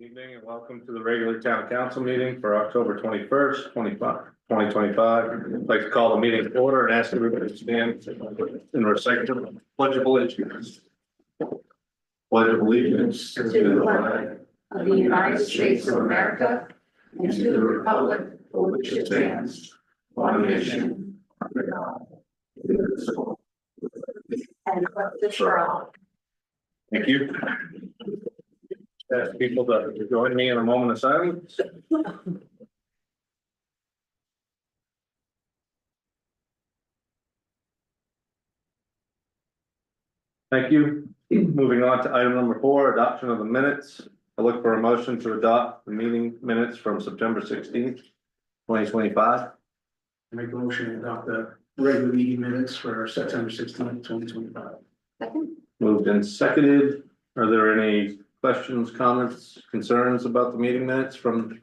Evening and welcome to the regular town council meeting for October 21st, 2025. I'd like to call the meeting to order and ask everybody to stand in respect to the Pledge of Allegiance. Pledge of Allegiance to the flag of the United States of America and to the republic for which it stands, one nation, under God, indivisible, and justice for all. Thank you. Ask people to join me in a moment of silence. Thank you. Moving on to item number 4, adoption of the minutes. I look for a motion to adopt the meeting minutes from September 16th, 2025. Make a motion to adopt the regular meeting minutes for September 16th, 2025. Second. Moved and seconded. Are there any questions, comments, concerns about the meeting minutes from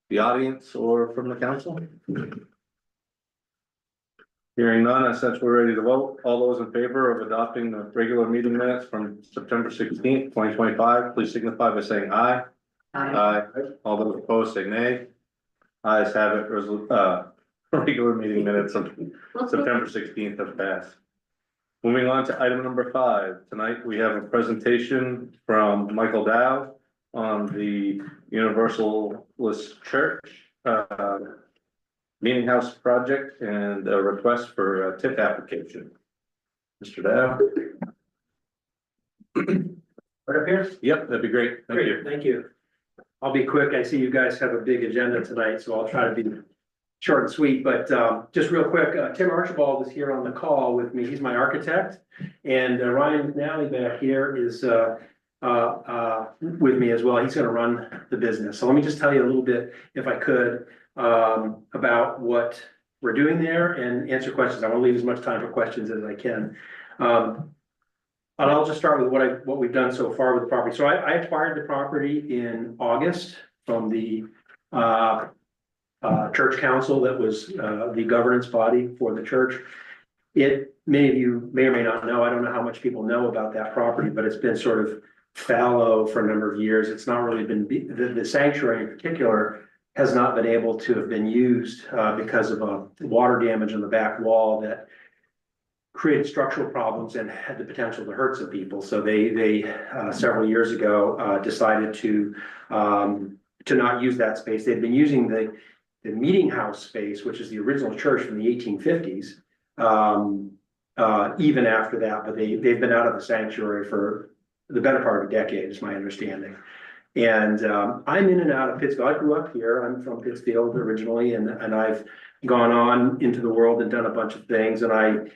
the audience or from the council? Hearing none, as such, we're ready to vote. All those in favor of adopting the regular meeting minutes from September 16th, 2025, please signify by saying aye. Aye. All those opposed say nay. Ayes have it. Regular meeting minutes of September 16th have passed. Moving on to item number 5. Tonight, we have a presentation from Michael Dow on the Universalist Church meeting house project and a request for a TIF application. Mr. Dow. Right up here? Yep, that'd be great. Thank you. Thank you. I'll be quick. I see you guys have a big agenda tonight, so I'll try to be short and sweet, but just real quick, Tim Archibald is here on the call with me. He's my architect. And Ryan McNally back here is with me as well. He's gonna run the business. So let me just tell you a little bit, if I could, about what we're doing there and answer questions. I want to leave as much time for questions as I can. And I'll just start with what we've done so far with the property. So I acquired the property in August from the church council that was the governance body for the church. Many of you may or may not know, I don't know how much people know about that property, but it's been sort of fallow for a number of years. It's not really been, the sanctuary in particular has not been able to have been used because of water damage on the back wall that created structural problems and had the potential to hurt some people. So they several years ago decided to not use that space. They'd been using the meeting house space, which is the original church from the 1850s, even after that, but they've been out of the sanctuary for the better part of a decade, is my understanding. And I'm in and out of Pittsfield. I grew up here. I'm from Pittsfield originally, and I've gone on into the world and done a bunch of things. And I'm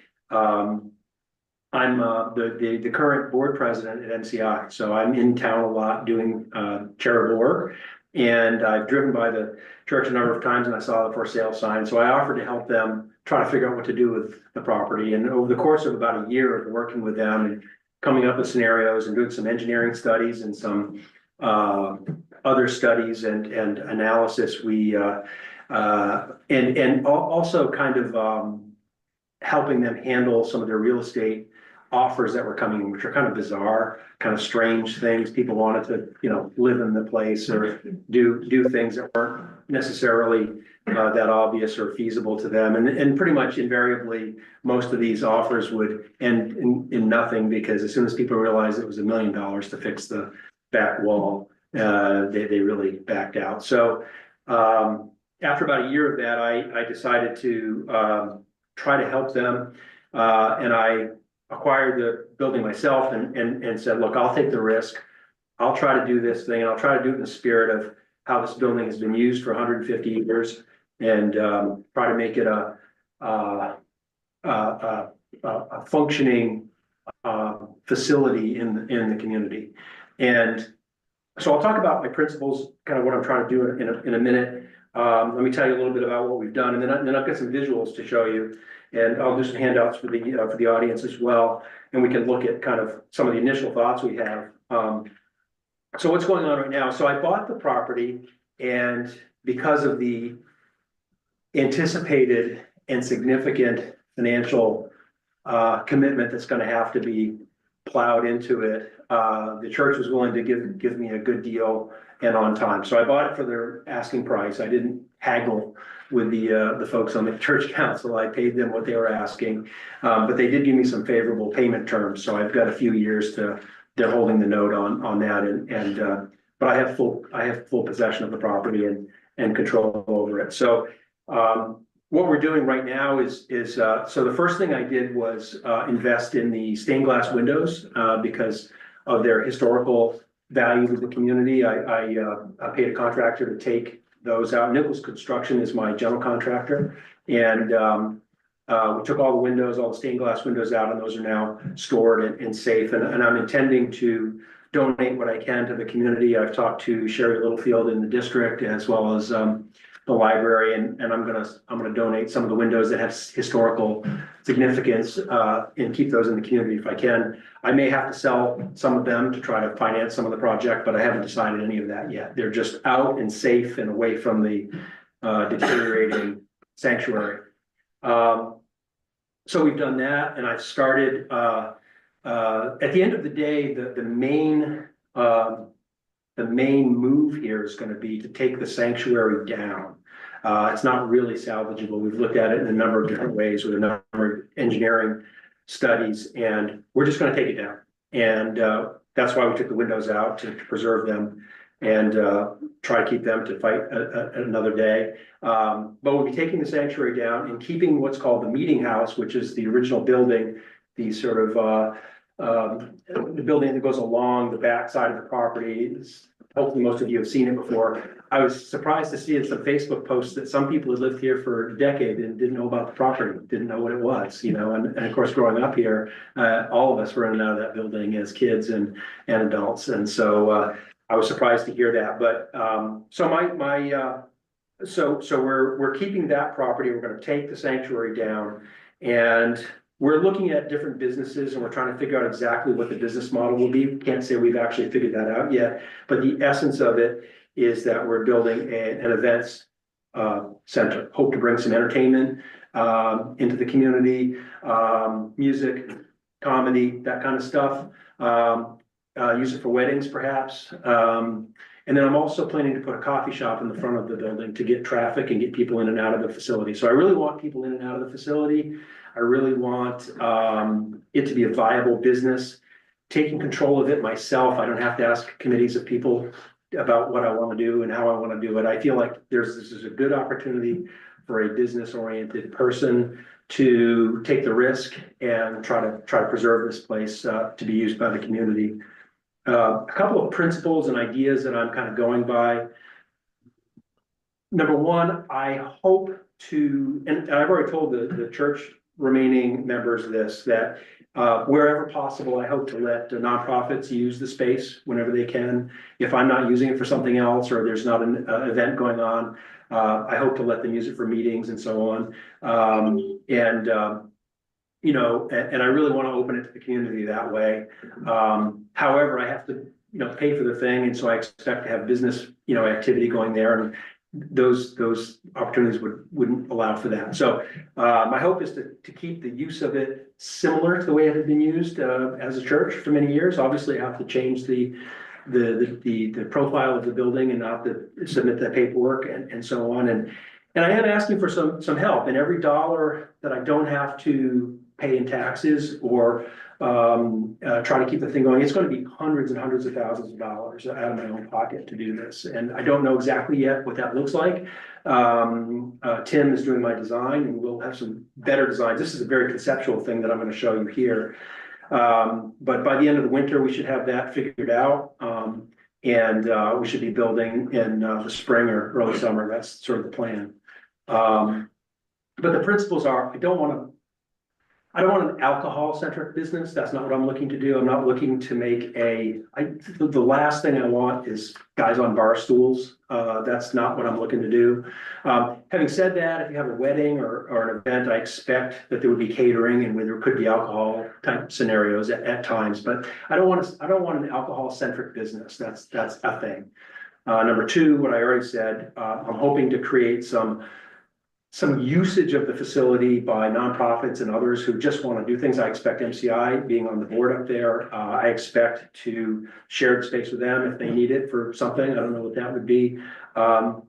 the current board president at NCI, so I'm in town a lot doing charitable work. And I've driven by the church a number of times and I saw the for sale sign. So I offered to help them try to figure out what to do with the property. And over the course of about a year of working with them and coming up with scenarios and doing some engineering studies and some other studies and analysis, we also kind of helping them handle some of their real estate offers that were coming in, which are kind of bizarre, kind of strange things. People wanted to, live in the place or do things that weren't necessarily that obvious or feasible to them. And pretty much invariably, most of these offers would end in nothing, because as soon as people realized it was $1 million to fix the back wall, they really backed out. So after about a year of that, I decided to try to help them, and I acquired the building myself and said, look, I'll take the risk. I'll try to do this thing, and I'll try to do it in the spirit of how this building has been used for 150 years, and try to make it a functioning facility in the community. And so I'll talk about my principles, kind of what I'm trying to do in a minute. Let me tell you a little bit about what we've done, and then I've got some visuals to show you, and I'll do some handouts for the audience as well, and we can look at kind of some of the initial thoughts we have. So what's going on right now? So I bought the property, and because of the anticipated and significant financial commitment that's going to have to be plowed into it. The church was willing to give me a good deal and on time. So I bought it for their asking price. I didn't haggle with the folks on the church council. I paid them what they were asking. But they did give me some favorable payment terms. So I've got a few years they're holding the note on that but I have full possession of the property and control over it. So what we're doing right now is so the first thing I did was invest in the stained glass windows because of their historical value to the community. I paid a contractor to take those out. Nichols Construction is my general contractor, and we took all the windows, all the stained glass windows out, and those are now stored and safe. And I'm intending to donate what I can to the community. I've talked to Sherry Littlefield in the district as well as the library, and I'm gonna donate some of the windows that have historical significance and keep those in the community if I can. I may have to sell some of them to try to finance some of the project, but I haven't decided any of that yet. They're just out and safe and away from the deteriorating sanctuary. So we've done that, and I've started at the end of the day, the main move here is going to be to take the sanctuary down. It's not really salvageable. We've looked at it in a number of different ways with a number of engineering studies, and we're just going to take it down. And that's why we took the windows out to preserve them and try to keep them to fight another day. But we'll be taking the sanctuary down and keeping what's called the meeting house, which is the original building, the sort of the building that goes along the back side of the property. Hopefully most of you have seen it before. I was surprised to see in some Facebook posts that some people had lived here for a decade and didn't know about the property, didn't know what it was, you know, and of course, growing up here, all of us were in and out of that building as kids and adults. And so I was surprised to hear that. But so we're keeping that property. We're going to take the sanctuary down, and we're looking at different businesses, and we're trying to figure out exactly what the business model will be. Can't say we've actually figured that out yet, but the essence of it is that we're building an events center. Hope to bring some entertainment into the community, music, comedy, that kind of stuff. Use it for weddings, perhaps. And then I'm also planning to put a coffee shop in the front of the building to get traffic and get people in and out of the facility. So I really want people in and out of the facility. I really want it to be a viable business, taking control of it myself. I don't have to ask committees of people about what I want to do and how I want to do it. I feel like this is a good opportunity for a business-oriented person to take the risk and try to preserve this place to be used by the community. A couple of principles and ideas that I'm kind of going by. Number one, I hope to, and I've already told the church remaining members this, that wherever possible, I hope to let the nonprofits use the space whenever they can. If I'm not using it for something else, or there's not an event going on, I hope to let them use it for meetings and so on. You know, and I really want to open it to the community that way. However, I have to, you know, pay for the thing, and so I expect to have business, you know, activity going there, and those opportunities wouldn't allow for that. So my hope is to keep the use of it similar to the way it had been used as a church for many years. Obviously, I have to change the profile of the building and not to submit that paperwork and so on. And I am asking for some help, and every dollar that I don't have to pay in taxes or try to keep the thing going, it's going to be hundreds and hundreds of thousands of dollars out of my own pocket to do this. And I don't know exactly yet what that looks like. Tim is doing my design, and we'll have some better designs. This is a very conceptual thing that I'm going to show you here. But by the end of the winter, we should have that figured out. And we should be building in the spring or early summer. That's sort of the plan. But the principles are, I don't want an alcohol-centric business. That's not what I'm looking to do. I'm not looking to make the last thing I want is guys on bar stools. That's not what I'm looking to do. Having said that, if you have a wedding or an event, I expect that there would be catering and where there could be alcohol type scenarios at times, but I don't want an alcohol-centric business. That's a thing. Number two, what I already said, I'm hoping to create some some usage of the facility by nonprofits and others who just want to do things. I expect MCI being on the board up there. I expect to share the space with them if they need it for something. I don't know what that would be. But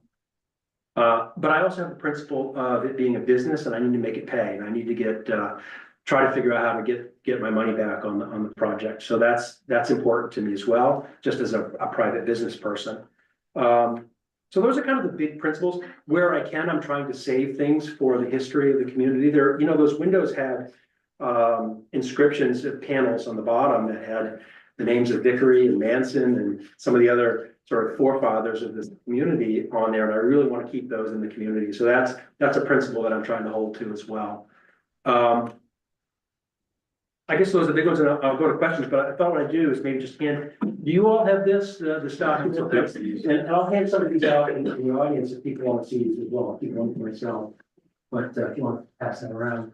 I also have the principle of it being a business and I need to make it pay and I need to try to figure out how to get my money back on the project. So that's important to me as well, just as a private business person. So those are kind of the big principles. Where I can, I'm trying to save things for the history of the community. There, you know, those windows had inscriptions of panels on the bottom that had the names of Vickery and Manson and some of the other sort of forefathers of this community on there, and I really want to keep those in the community. So that's a principle that I'm trying to hold to as well. I guess those are the big ones, and I'll go to questions, but I thought what I'd do is maybe just hand, do you all have this document? And I'll hand some of these out in the audience if people want to see these as well. I'll keep one for myself, but if you want to pass that around.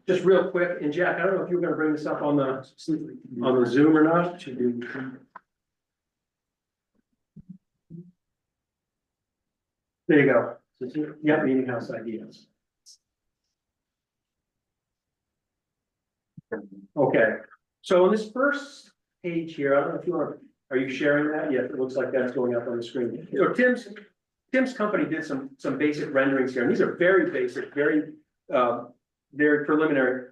Just real quick, and Jack, I don't know if you were going to bring this up on the Zoom or not. There you go. Yeah, meeting house ideas. Okay, so on this first page here, I don't know if you are you sharing that? Yes, it looks like that's going up on the screen. So Tim's company did some basic renderings here, and these are very basic, very preliminary.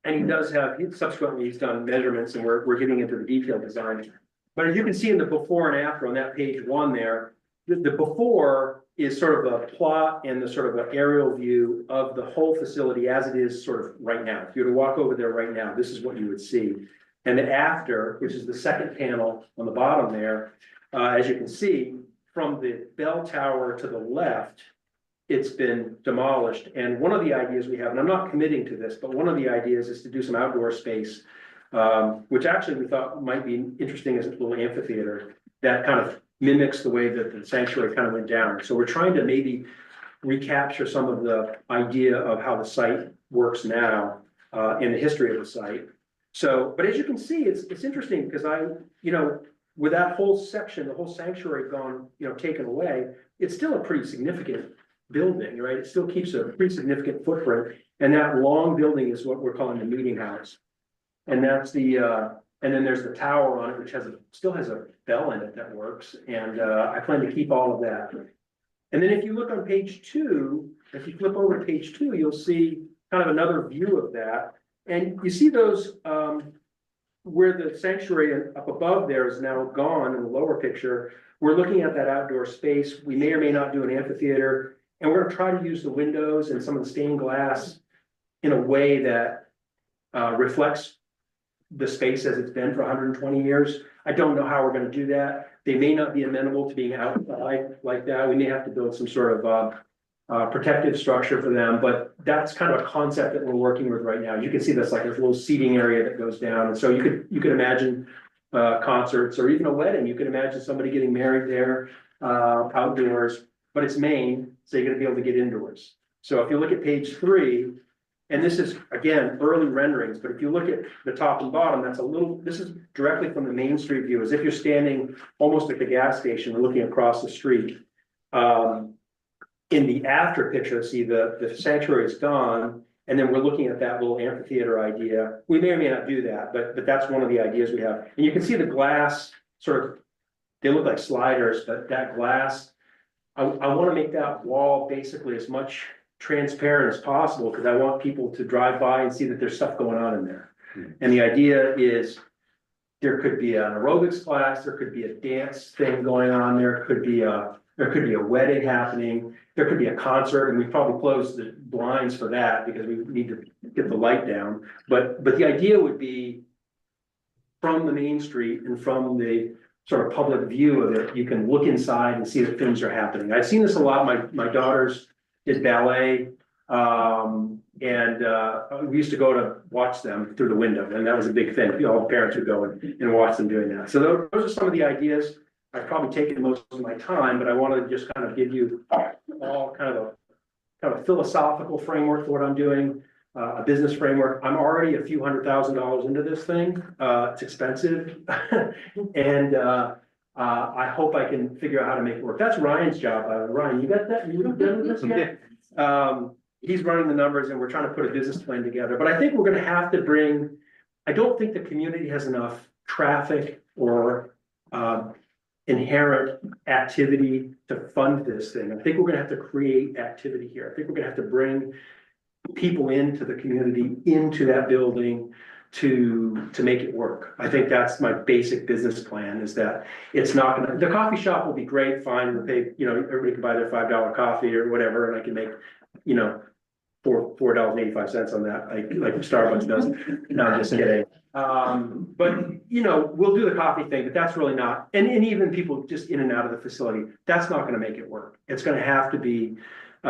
And he does have, subsequently he's done measurements, and we're getting into the detailed design. But as you can see in the before and after on that page one there, the before is sort of a plot and the sort of an aerial view of the whole facility as it is sort of right now. If you were to walk over there right now, this is what you would see. And the after, which is the second panel on the bottom there, as you can see, from the bell tower to the left, it's been demolished. And one of the ideas we have, and I'm not committing to this, but one of the ideas is to do some outdoor space, which actually we thought might be interesting as a little amphitheater that kind of mimics the way that the sanctuary kind of went down. So we're trying to maybe recapture some of the idea of how the site works now in the history of the site. So, but as you can see, it's interesting because with that whole section, the whole sanctuary gone, taken away, it's still a pretty significant building, right? It still keeps a pretty significant footprint. And that long building is what we're calling the meeting house. And that's and then there's the tower on it, which still has a bell in it that works. And I plan to keep all of that. And then if you look on page 2, if you flip over to page 2, you'll see kind of another view of that. And you see those where the sanctuary up above there is now gone in the lower picture. We're looking at that outdoor space. We may or may not do an amphitheater. And we're going to try to use the windows and some of the stained glass in a way that reflects the space as it's been for 120 years. I don't know how we're going to do that. They may not be amenable to being outside like that. We may have to build some sort of protective structure for them, but that's kind of a concept that we're working with right now. You can see this like there's a little seating area that goes down. And so you could imagine concerts or even a wedding. You could imagine somebody getting married there outdoors, but it's Maine, so you're going to be able to get indoors. So if you look at page 3, and this is, again, early renderings, but if you look at the top and bottom, this is directly from the Main Street view, as if you're standing almost at the gas station and looking across the street. In the after picture, see the sanctuary is gone, and then we're looking at that little amphitheater idea. We may or may not do that, but that's one of the ideas we have. And you can see the glass sort of, they look like sliders, but that glass, I want to make that wall basically as much transparent as possible because I want people to drive by and see that there's stuff going on in there. And the idea is there could be an aerobics class, there could be a dance thing going on, there could be a wedding happening, there could be a concert, and we probably close the blinds for that because we need to get the light down. But the idea would be from the main street and from the sort of public view of it, you can look inside and see that things are happening. I've seen this a lot. My daughters did ballet, and we used to go to watch them through the window, and that was a big thing. All the parents would go and watch them doing that. So those are some of the ideas. I've probably taken most of my time, but I want to just kind of give you all kind of a philosophical framework for what I'm doing, a business framework. I'm already a few $100,000 into this thing. It's expensive, and I hope I can figure out how to make it work. That's Ryan's job. Ryan, you got that? You done with this yet? He's running the numbers and we're trying to put a business plan together, but I think we're gonna have to bring, I don't think the community has enough traffic or inherent activity to fund this thing. I think we're gonna have to create activity here. I think we're gonna have to bring people into the community, into that building to make it work. I think that's my basic business plan, is that it's not gonna, the coffee shop will be great, fine, we'll pay, you know, everybody can buy their $5 coffee or whatever, and I can make, you know, $4.85 on that, like Starbucks does. No, I'm just kidding. But you know, we'll do the coffee thing, but that's really not, and even people just in and out of the facility, that's not gonna make it work. It's gonna have to be, you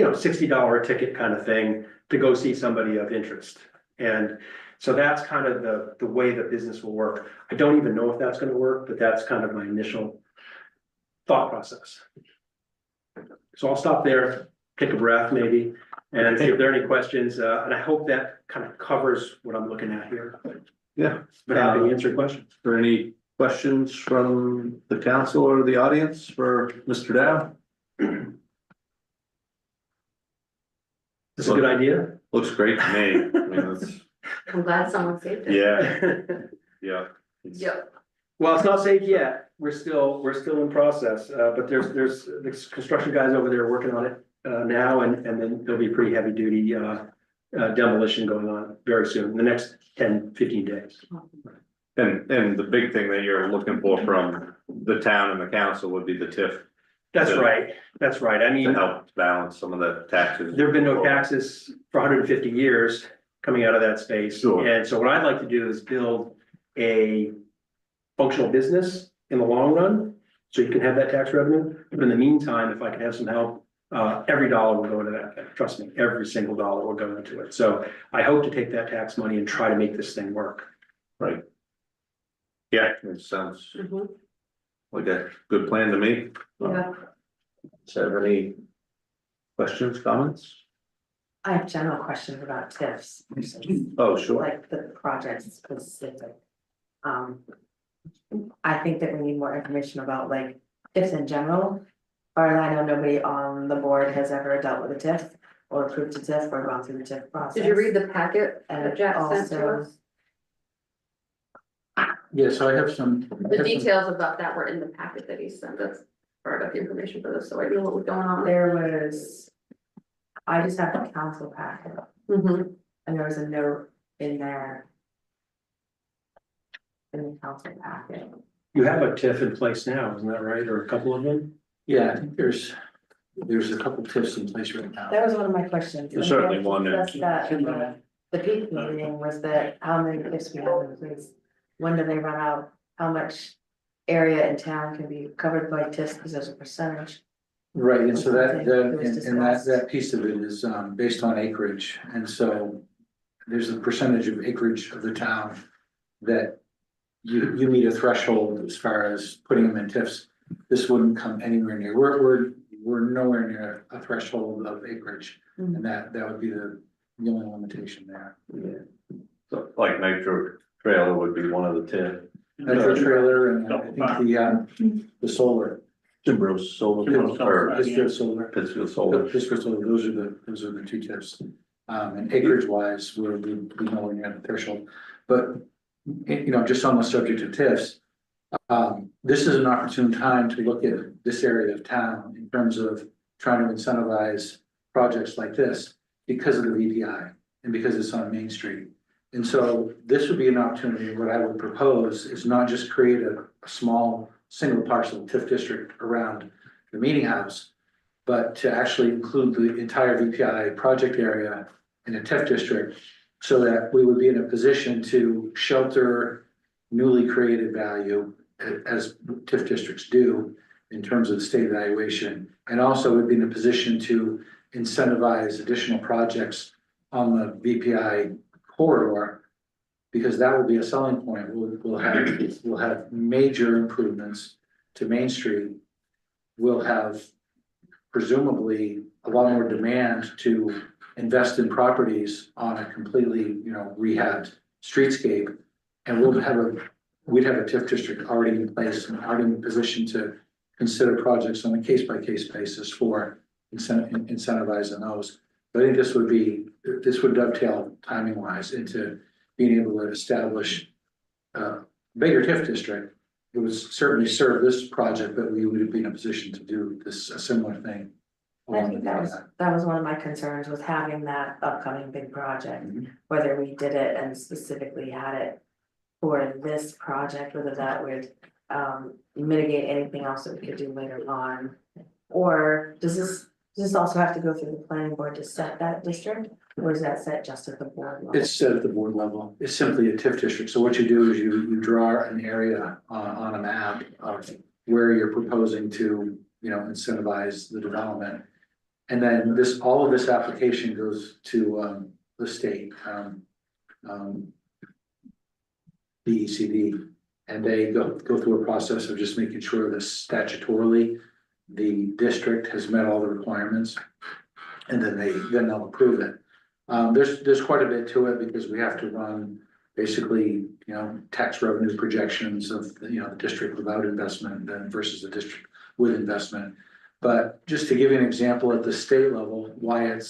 know, $60 a ticket kind of thing to go see somebody of interest. And so that's kind of the way the business will work. I don't even know if that's gonna work, but that's kind of my initial thought process. So I'll stop there, take a breath maybe, and see if there are any questions, and I hope that kind of covers what I'm looking at here. Yeah. But happy to answer questions. Are there any questions from the council or the audience for Mr. Dow? Is this a good idea? Looks great to me. I mean, it's, I'm glad someone saved it. yeah, yeah. It's- Yep. Well, it's not safe yet. We're still in process, but there's the construction guys over there working on it now, and then there'll be pretty heavy duty demolition going on very soon, in the next 10-15 days. And the big thing that you're looking for from the town and the council would be the TIF That's right, that's right. I to mean, help balance some of the taxes. there have been no taxes for 150 years coming out of that space. Sure. And so what I'd like to do is build a functional business in the long run, so you can have that tax revenue. But in the meantime, if I can have some help, every dollar will go into that thing. Trust me, every single dollar will go into it. So I hope to take that tax money and try to make this thing work. Right. Yeah, it sounds Mhm. like a good plan to me. Yeah. So any questions, comments? I have general questions about TIFs, Oh, sure. like the project specific. I think that we need more information about like TIFs in general. Or I know nobody on the board has ever dealt with a TIF or approved a TIF or gone through the TIF process. Did you read the packet that And Jack sent to also- us? Yeah, so I have some. The details about that were in the packet that he sent us, or I got the information for this, so I knew what was going on. There was, I just have the council packet Mhm. and there was a note in there. In the council packet. You have a TIF in place now, isn't that right? Or a couple of them? Yeah, I think there's a couple tips in place right now. That was one of my questions. There's certainly one there. That's that, the peak meeting was that how many TIFs we have in place, when do they run out, how much area in town can be covered by TIFs, because there's a percentage. Right, and so that, It was and that discussed. piece of it is based on acreage, and so there's a percentage of acreage of the town that you meet a threshold as far as putting them in TIFs. This wouldn't come anywhere near, we're nowhere near a threshold of acreage, and that would be the only limitation there. So like Nitro Trailer would be one of the 10. Metro trailer and I think the solar, Timber's Solar. Or Pittsfield solar. Pittsfield Solar. Pittsfield solar, those are the two tips. And acreage wise, we're nowhere near the threshold, but you know, just on the subject of TIFs. This is an opportune time to look at this area of town in terms of trying to incentivize projects like this because of the VPI and because it's on Main Street. And so this would be an opportunity. What I would propose is not just create a small single parcel TIF district around the meeting house, but to actually include the entire VPI project area in a TIF district so that we would be in a position to shelter newly created value as TIF districts do in terms of the state evaluation. And also would be in a position to incentivize additional projects on the VPI corridor, because that will be a selling point. We'll have major improvements to Main Street. We'll have presumably a lot more demand to invest in properties on a completely, rehabbed streetscape. And we'd have a TIF district already in place and already in position to consider projects on a case-by-case basis for incentivizing those. But I think this would dovetail timing wise into being able to establish a bigger TIF district. It would certainly serve this project, but we would be in a position to do this, a similar thing. I think that was one of my concerns, was having that upcoming big project, whether we did it and specifically had it for this project, whether that would mitigate anything else that we could do later on. Or does this also have to go through the planning board to set that district, or is that set just at the board level? It's set at the board level. It's simply a TIF district. So what you do is you draw an area on a map of where you're proposing to, incentivize the development. And then all of this application goes to the state, DECD, and they go through a process of just making sure that statutorily the district has met all the requirements, and then they'll approve it. There's quite a bit to it because we have to run basically, tax revenue projections of the district without investment then versus the district with investment. But just to give you an example at the state level, why it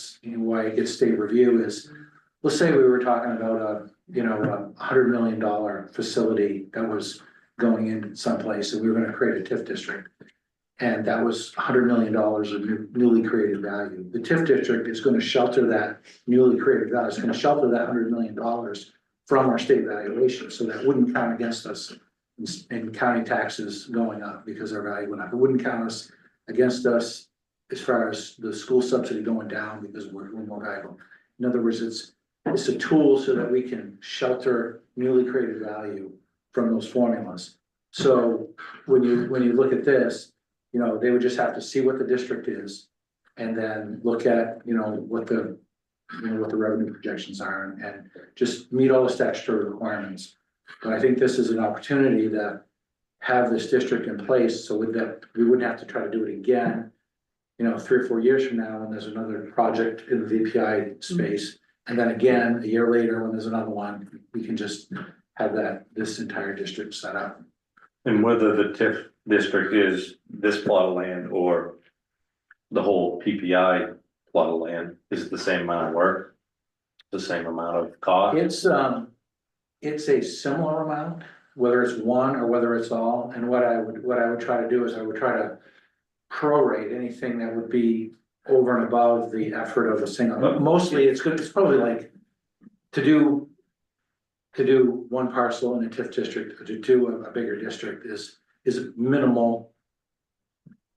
gets state review is, let's say we were talking about a $100 million facility that was going in someplace and we were going to create a TIF district. And that was $100 million of newly created value. The TIF district is going to shelter that newly created value. It's going to shelter that $100 million from our state valuation. So that wouldn't count against us in county taxes going up because our value went up. It wouldn't count against us as far as the school subsidy going down because we're more valuable. In other words, it's a tool so that we can shelter newly created value from those formulas. So when you look at this, they would just have to see what the district is and then look at, what the revenue projections are and just meet all the statutory requirements. But I think this is an opportunity to have this district in place so that we wouldn't have to try to do it again, 3 or 4 years from now when there's another project in the VPI space. And then again, a year later, when there's another one, we can just have this entire district set up. And whether the TIF district is this plot of land or the whole PPI plot of land, is it the same amount of work? The same amount of cost? It's a similar amount, whether it's one or whether it's all. And what I would try to do is I would try to prorate anything that would be over and above the effort of a single, but mostly it's probably like to do one parcel in a TIF district, to do a bigger district is a minimal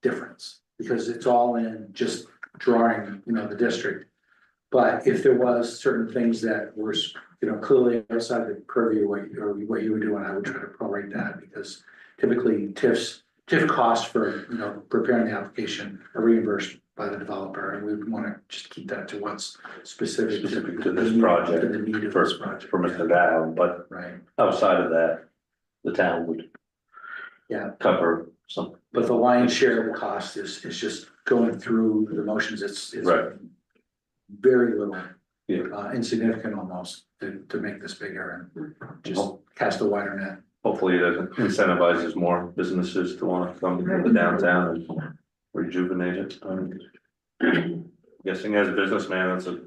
difference because it's all in just drawing, the district. But if there was certain things that were, clearly outside the purview or what you were doing, I would try to prorate that because typically TIF costs for, preparing the application are reimbursed by the developer, and we want to just keep that to what's specific to this project, to the need of this project. For Mr. Dow, but Right. outside of that, the town would cover some. But the lion's share of the cost is just going through the motions. It's Right. very little, Yeah. insignificant almost to make this bigger and just cast a wider net. Hopefully it incentivizes more businesses to want to come to the downtown and rejuvenate it. I'm guessing as a businessman, that's a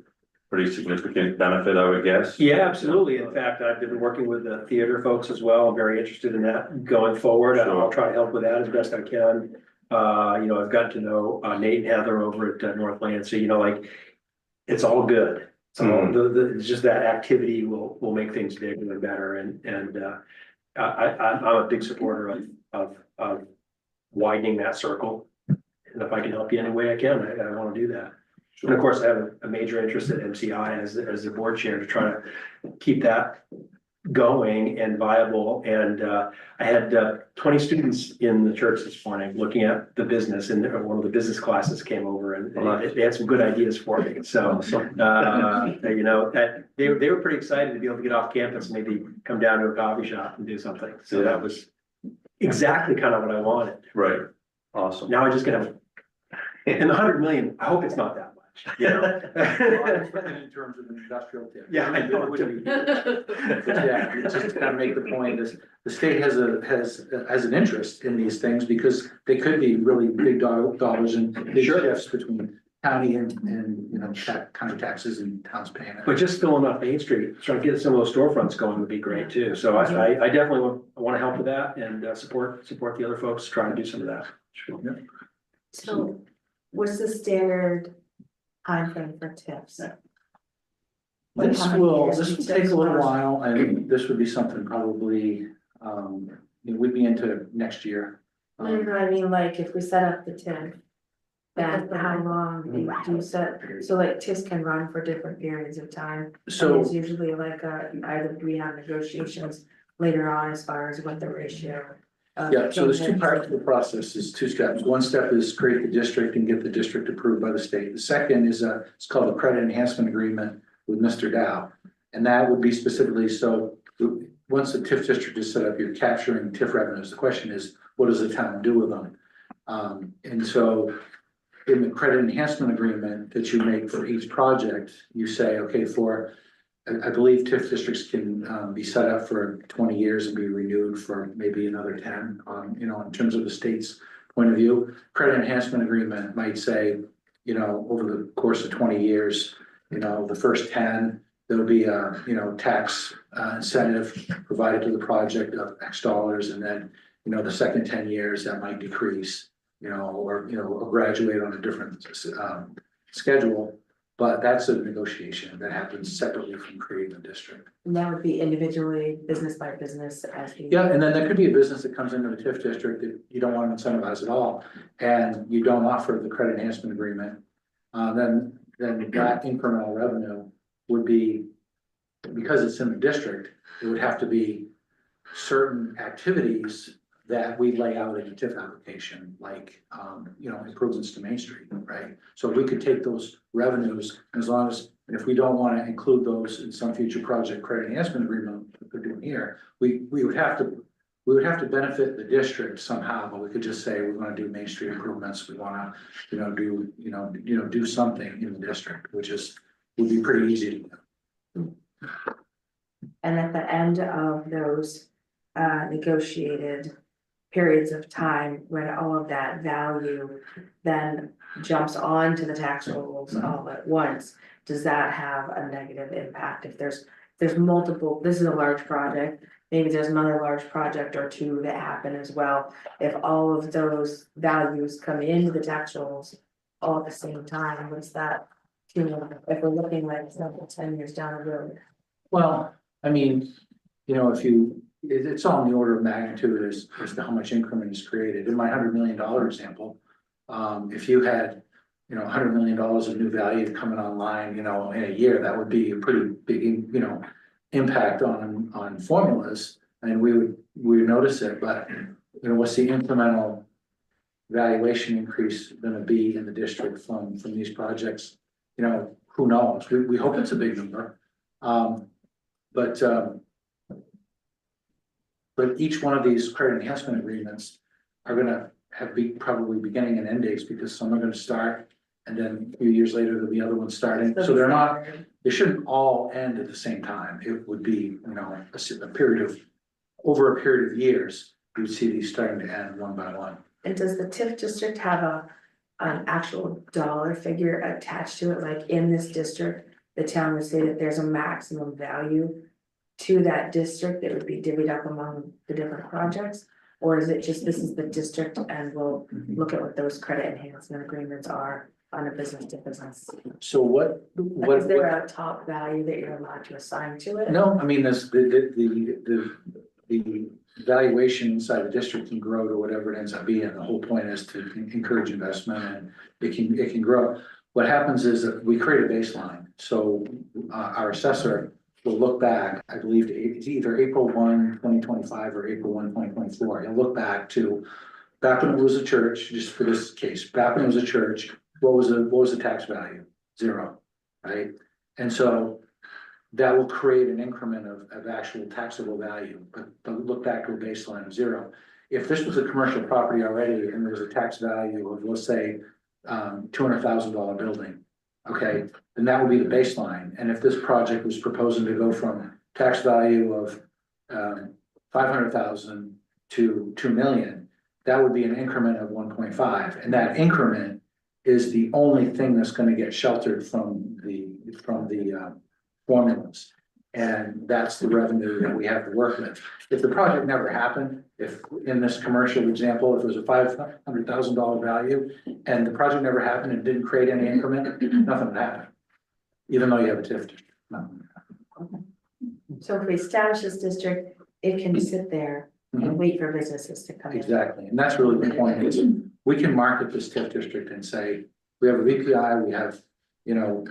pretty significant benefit, I would guess. Yeah, absolutely. In fact, I've been working with the theater folks as well. I'm very interested in that going forward. And I'll try to help with that as best I can. I've gotten to know Nate and Heather over at Northland. So, it's all good. So it's just that activity will make things bigger and better. And I'm a big supporter of widening that circle. And if I can help you any way I can, I want to do that. And of course, I have a major interest in MCI as the board chair to try to keep that going and viable. And I had 20 students in the church this morning looking at the business, and one of the business classes came over and they had some good ideas for me. So, they were pretty excited to be able to get off campus, and maybe come down to a coffee shop and do something. So that was exactly kind of what I wanted. Right. Awesome. Now I just gotta, and the 100 million, I hope it's not that much. you know? In terms of an industrial tip. Yeah, I know. But yeah, just to kind of make the point is, the state has an interest in these things because they could be really big dollars and big Sure. shifts between county and, you know, county taxes and towns paying it. But just filling up Main Street, trying to get some of those storefronts going would be great too. So I definitely want to help with that and support the other folks trying to do some of that. So what's the standard timeframe for TIFs? Like This how many will years do take a TIFs little last? while, and this would be something probably, we'd be into next year. No, I mean, like, if we set up the TIF, then how long do you set, so like TIFs can run for different periods of time? So. And it's usually like either we have negotiations later on as far as what the ratio. of Yeah, so there's two candidates- parts of the process, there's two steps. One step is create the district and get the district approved by the state. The second is it's called a credit enhancement agreement with Mr. Dow. And that would be specifically, so once the TIF district is set up, you're capturing TIF revenues. The question is, what does the town do with them? And so in the credit enhancement agreement that you make for each project, you say, okay, I believe TIF districts can be set up for 20 years and be renewed for maybe another 10, you know, in terms of the state's point of view. Credit enhancement agreement might say, you know, over the course of 20 years, you know, the first 10, there'll be a, you know, tax incentive provided to the project of X dollars. And then, you know, the second 10 years that might decrease, you know, or graduate on a different schedule. But that's a negotiation that happens separately from creating the district. And that would be individually, business by business as the. Yeah, and then there could be a business that comes into the TIF district that you don't want to incentivize at all, and you don't offer the credit enhancement agreement. Then that incremental revenue would be, because it's in the district, it would have to be certain activities that we lay out in a TIF application, like, you know, improvements to Main Street, right? So we could take those revenues, as long as, and if we don't want to include those in some future project credit enhancement agreement that we're doing here, we would have to benefit the district somehow, but we could just say, we want to do Main Street improvements, we want to, do something in the district, which would be pretty easy to do. And at the end of those negotiated periods of time, when all of that value then jumps onto the tax rolls all at once, does that have a negative impact? If there's multiple, this is a large project, maybe there's another large project or two that happen as well. If all of those values come into the tax rolls all at the same time, what's that? If we're looking like several 10 years down the road. Well, I mean, you know, it's all in the order of magnitude as to how much increment is created. In my $100 million example, if you had, you know, $100 million of new value coming online, you know, in a year, that would be a pretty big, you know, impact on formulas, and we would notice it. But, you know, what's the incremental valuation increase going to be in the district from these projects? You know, who knows? We hope it's a big number, but each one of these credit enhancement agreements are gonna have probably beginning and end dates, because some are gonna start, and then a few years later, there'll be other ones starting. So they shouldn't all end at the same time. It would be, you know, over a period of years, you would see these starting to end one by one. And does the TIF district have an actual dollar figure attached to it? Like in this district, the town would say that there's a maximum value to that district that would be divvied up among the different projects? Or is it just, this is the district and we'll look at what those credit enhancement agreements are on a business to business? So what? Is there a top value that you're allowed to assign to it? No, I mean, the valuation inside the district can grow to whatever it ends up being. The whole point is to encourage investment, and it can grow. What happens is that we create a baseline. So our assessor will look back, I believe it's either April 1, 2025 or April 1, 2024. He'll look back when it was a church, just for this case, back when it was a church, what was the tax value? 0, right? And so that will create an increment of actual taxable value, but look back to a baseline of 0. If this was a commercial property already and there was a tax value of, let's say, $200,000 building, Okay, then that would be the baseline, and if this project was proposing to go from tax value of 500,000 to 2 million, that would be an increment of 1.5, and that increment is the only thing that's gonna get sheltered from the formulas. And that's the revenue that we have to work with. If the project never happened, if in this commercial example, if it was a $500,000 value and the project never happened and didn't create any increment, nothing would happen. Even though you have a TIF district, nothing would happen. So if we establish this district, it can sit there and wait for businesses to come in. Exactly, and that's really the point is, we can market this TIF district and say, we have a VPI, we have, you know,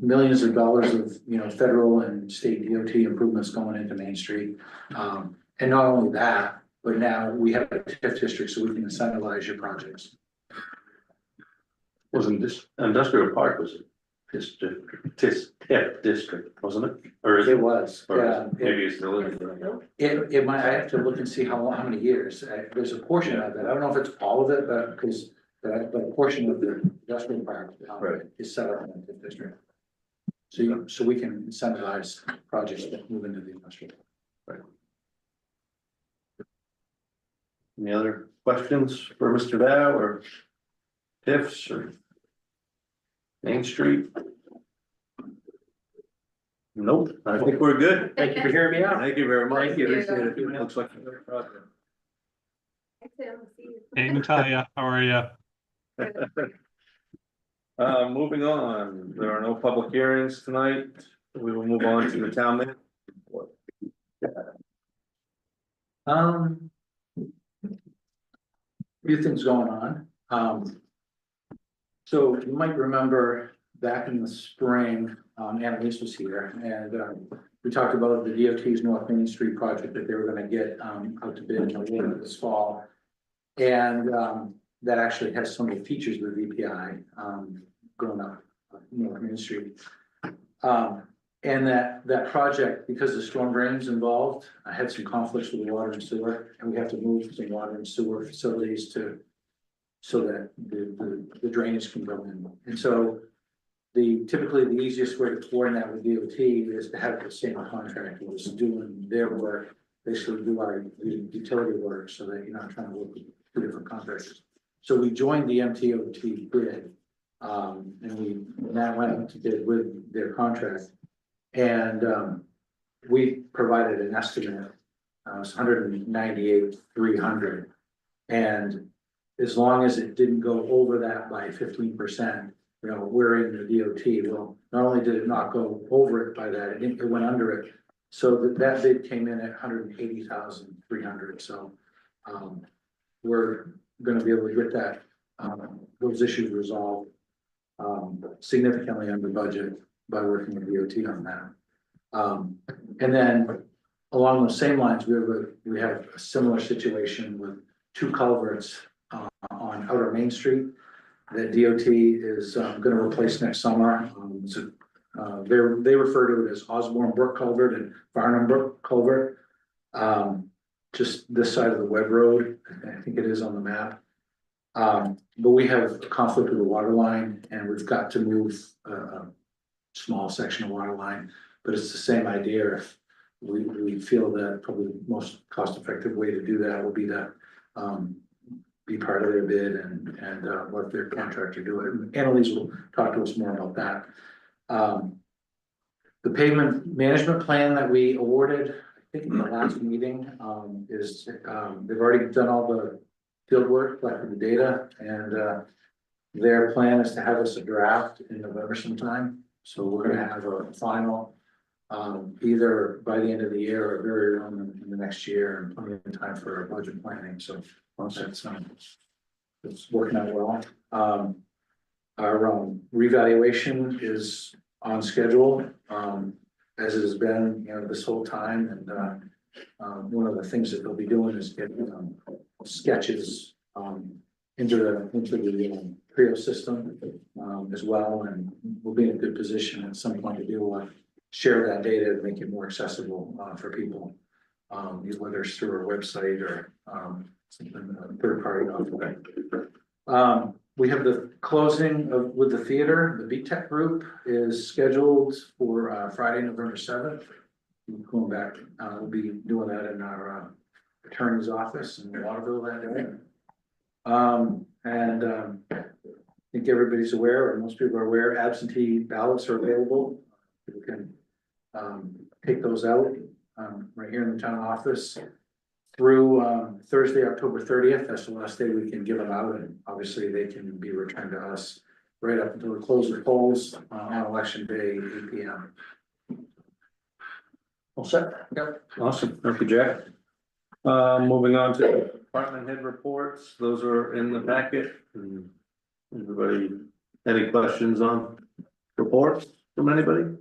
millions of dollars of, you know, federal and state DOT improvements going into Main Street. And not only that, but now we have a TIF district, so we can incentivize your projects. Wasn't this industrial park was TIF district, wasn't it? Or is It it? was, Or yeah. maybe it's still in. It might, I have to look and see how many years, there's a portion of it, I don't know if it's all of it, but because, but a portion of the industrial park. Right. Is set up in the TIF district. So we can incentivize projects that move into the industrial. Any other questions for Mr. Dow or TIFs or Main Street? Nope, I think we're good. Thank you for hearing me out. Thank you very much. Thank you. Appreciate it. It looks like a good project. Hey Natalia, how are you? Moving on, there are no public hearings tonight. We will move on to the town minute. Few things going on. So you might remember back in the spring, Annalise was here and, we talked about the DOT's North Main Street project that they were gonna get, out to bid in the winter this fall. And, that actually has some of the features of the VPI, going up North Main Street. And that project, because the storm drains involved, I had some conflicts with the water and sewer, and we have to move some water and sewer facilities so that the drainage can go in. And so typically the easiest way to coordinate with DOT is to have the same contractors doing their work, basically do our utility work, so that you're not trying to work with two different contractors. So we joined the MTOT bid, and we now went out to bid with their contract. And we provided an estimate, it was 198,300. And as long as it didn't go over that by 15%, you know, we're in the DOT. Well, not only did it not go over it by that, it went under it. So that bid came in at 180,300. So we're gonna be able to get that, those issues resolved significantly under budget by working with DOT on that. And then along those same lines, we have a similar situation with two culverts on Outer Main Street that DOT is gonna replace next summer. So they refer to it as Osborne Brook Culvert and Farnham Brook Culvert. Just this side of the Webb Road, I think it is on the map. But we have a conflict with the water line and we've got to move a small section of water line, but it's the same idea. If we feel that probably the most cost-effective way to do that would be to be part of their bid and let their contractor do it. Annalise will talk to us more about that. The pavement management plan that we awarded, I think in the last meeting, is they've already done all the field work, collected the data, and their plan is to have us a draft in November sometime. So we're gonna have a final either by the end of the year or very early in the next year, and plenty of time for our budget planning. So once that's it's working out well. Our revaluation is on schedule, as it has been, you know, this whole time. And one of the things that they'll be doing is getting sketches into the Creo system as well, and we'll be in a good position at some point to be able to share that data and make it more accessible for people, whether it's through our website or something third party. we have the closing of, with the theater, the Beat Tech Group is scheduled for, Friday, November 7th. Going back, we'll be doing that in our, attorney's office in Waterville that day. I think everybody's aware, or most people are aware, absentee ballots are available. You can, take those out, right here in the town office. Through Thursday, October 30th, that's the last day we can give them out, and obviously they can be returned to us right up until the close of the polls on election day, 8 p.m. All set? Yep. Awesome, thank you, Jack. Moving on to department head reports, those are in the packet. Everybody, any questions on reports from anybody?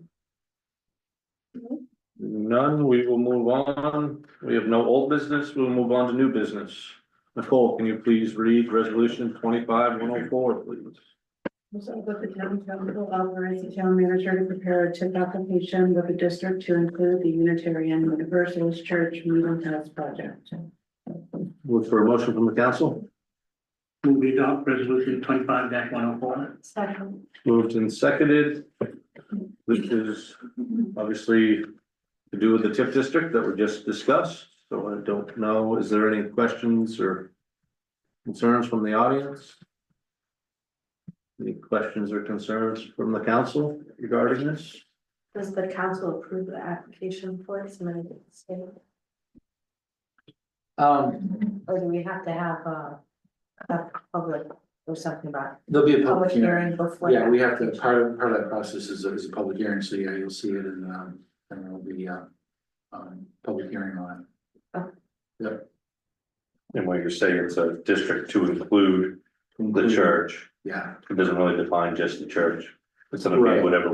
None, we will move on. We have no old business, we'll move on to new business. Nicole, can you please read resolution 25-104, please? Resolved that the town council authorize the town manager to prepare a TIP application with the district to include the Unitarian Universalist Church Meeting House project. Look for a motion from the council. Move to adopt resolution 25-104. Second. Moved and seconded. This is obviously to do with the TIF district that we just discussed. So I don't know, is there any questions or concerns from the audience? Any questions or concerns from the council regarding this? Does the council approve the application for it submitted to the state? Or do we have to have a public or something about There'll be a public hearing before? Yeah, that? we have to, part of that process is a public hearing, so yeah, you'll see it and there'll be public hearing on it. And when you say it's a district to include the church, Yeah, it doesn't really define just the church. It's gonna be Right. whatever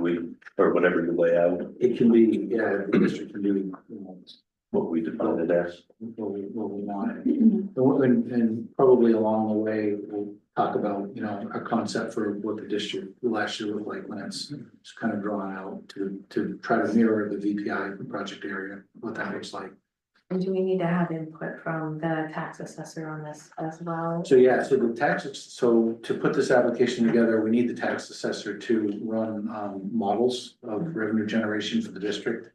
you lay out, it can be, yeah, the district can do, you know, what we define it as. what we want. And probably along the way, we'll talk about, you know, a concept for what the district will actually look like when it's kind of drawn out to try to mirror the VPI project area, what that looks like. And do we need to have input from the tax assessor on this as well? So yeah, so the tax, so to put this application together, we need the tax assessor to run models of revenue generation for the district.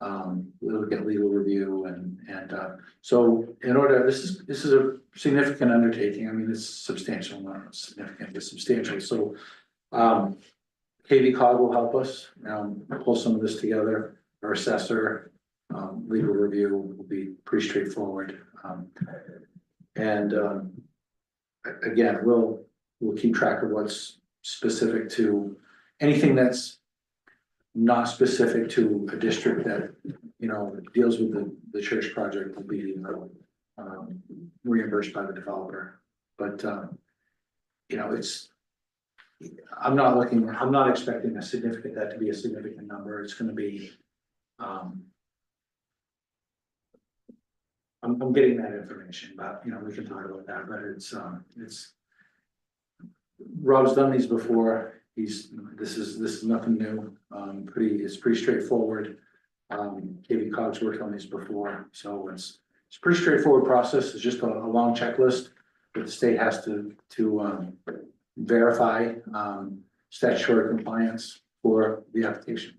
We'll look at legal review and so in order, this is a significant undertaking. I mean, it's substantial, not significant, but substantial. So KV cog will help us pull some of this together. Our assessor, legal review will be pretty straightforward. Again, we'll keep track of what's specific to anything that's not specific to a district that, you know, deals with the church project will be reimbursed by the developer. But you know, I'm not expecting that to be a significant number. It's gonna be I'm getting that information, but you know, we can talk about that, but it's Rob's done these before. This is nothing new. It's pretty straightforward. KV Cog's worked on these before, so it's a pretty straightforward process. It's just a long checklist that the state has to verify statutory compliance for the application.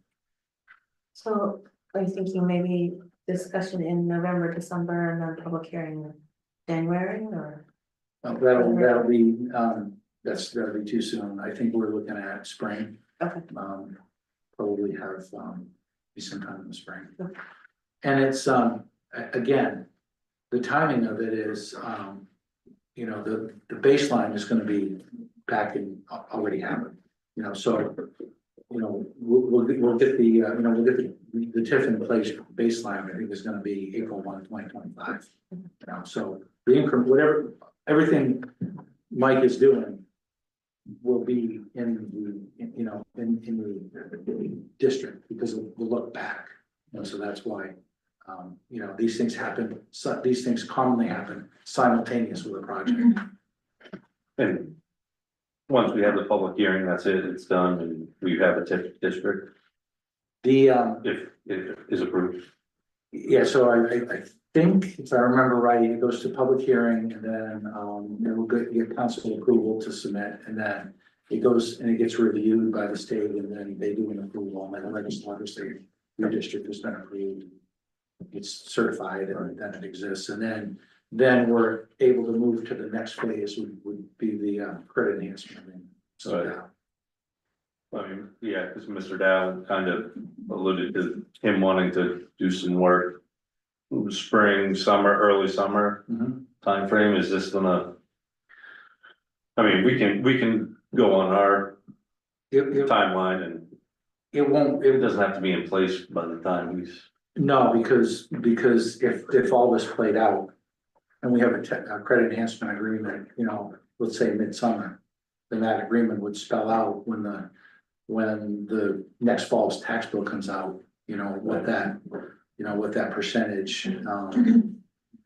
So are you thinking maybe discussion in November, December, and then public hearing in January, or? That'll be that'll be too soon. I think we're looking at spring. Okay. Probably have be sometime in the spring. Okay. And it's again, the timing of it is you know, the baseline is gonna be back in already happened. You know, so you know, we'll get the you know, we'll get the TIF in place. Baseline, I think, is gonna be April 1, 2025. You know, so the increment, whatever, everything Mike is doing will be in the, you know, in the district because we'll look back. You know, so that's why, you know, these things happen, so these things commonly happen simultaneous with a project. And once we have the public hearing, that's it, it's done, and we have a TIF district, The, if it is approved. yeah, so think, if I remember right, it goes to public hearing and then, it will get council approval to submit, and then it goes and it gets reviewed by the state, and then they do an approval, and then the legislature, your district has been approved. It's certified, and then it exists, and then we're able to move to the next phase, would be the credit enhancement. So, Right. I mean, yeah, because Mr. Dow kind of alluded to him wanting to do some work. Spring, summer, early summer mhm. timeframe, is this gonna? I mean, we can go on our timeline and It won't, it doesn't have to be in place by the time he's. no, because if all this played out. And we have a credit enhancement agreement, you know, let's say midsummer. Then that agreement would spell out when the next fall's tax bill comes out, you know, what that percentage,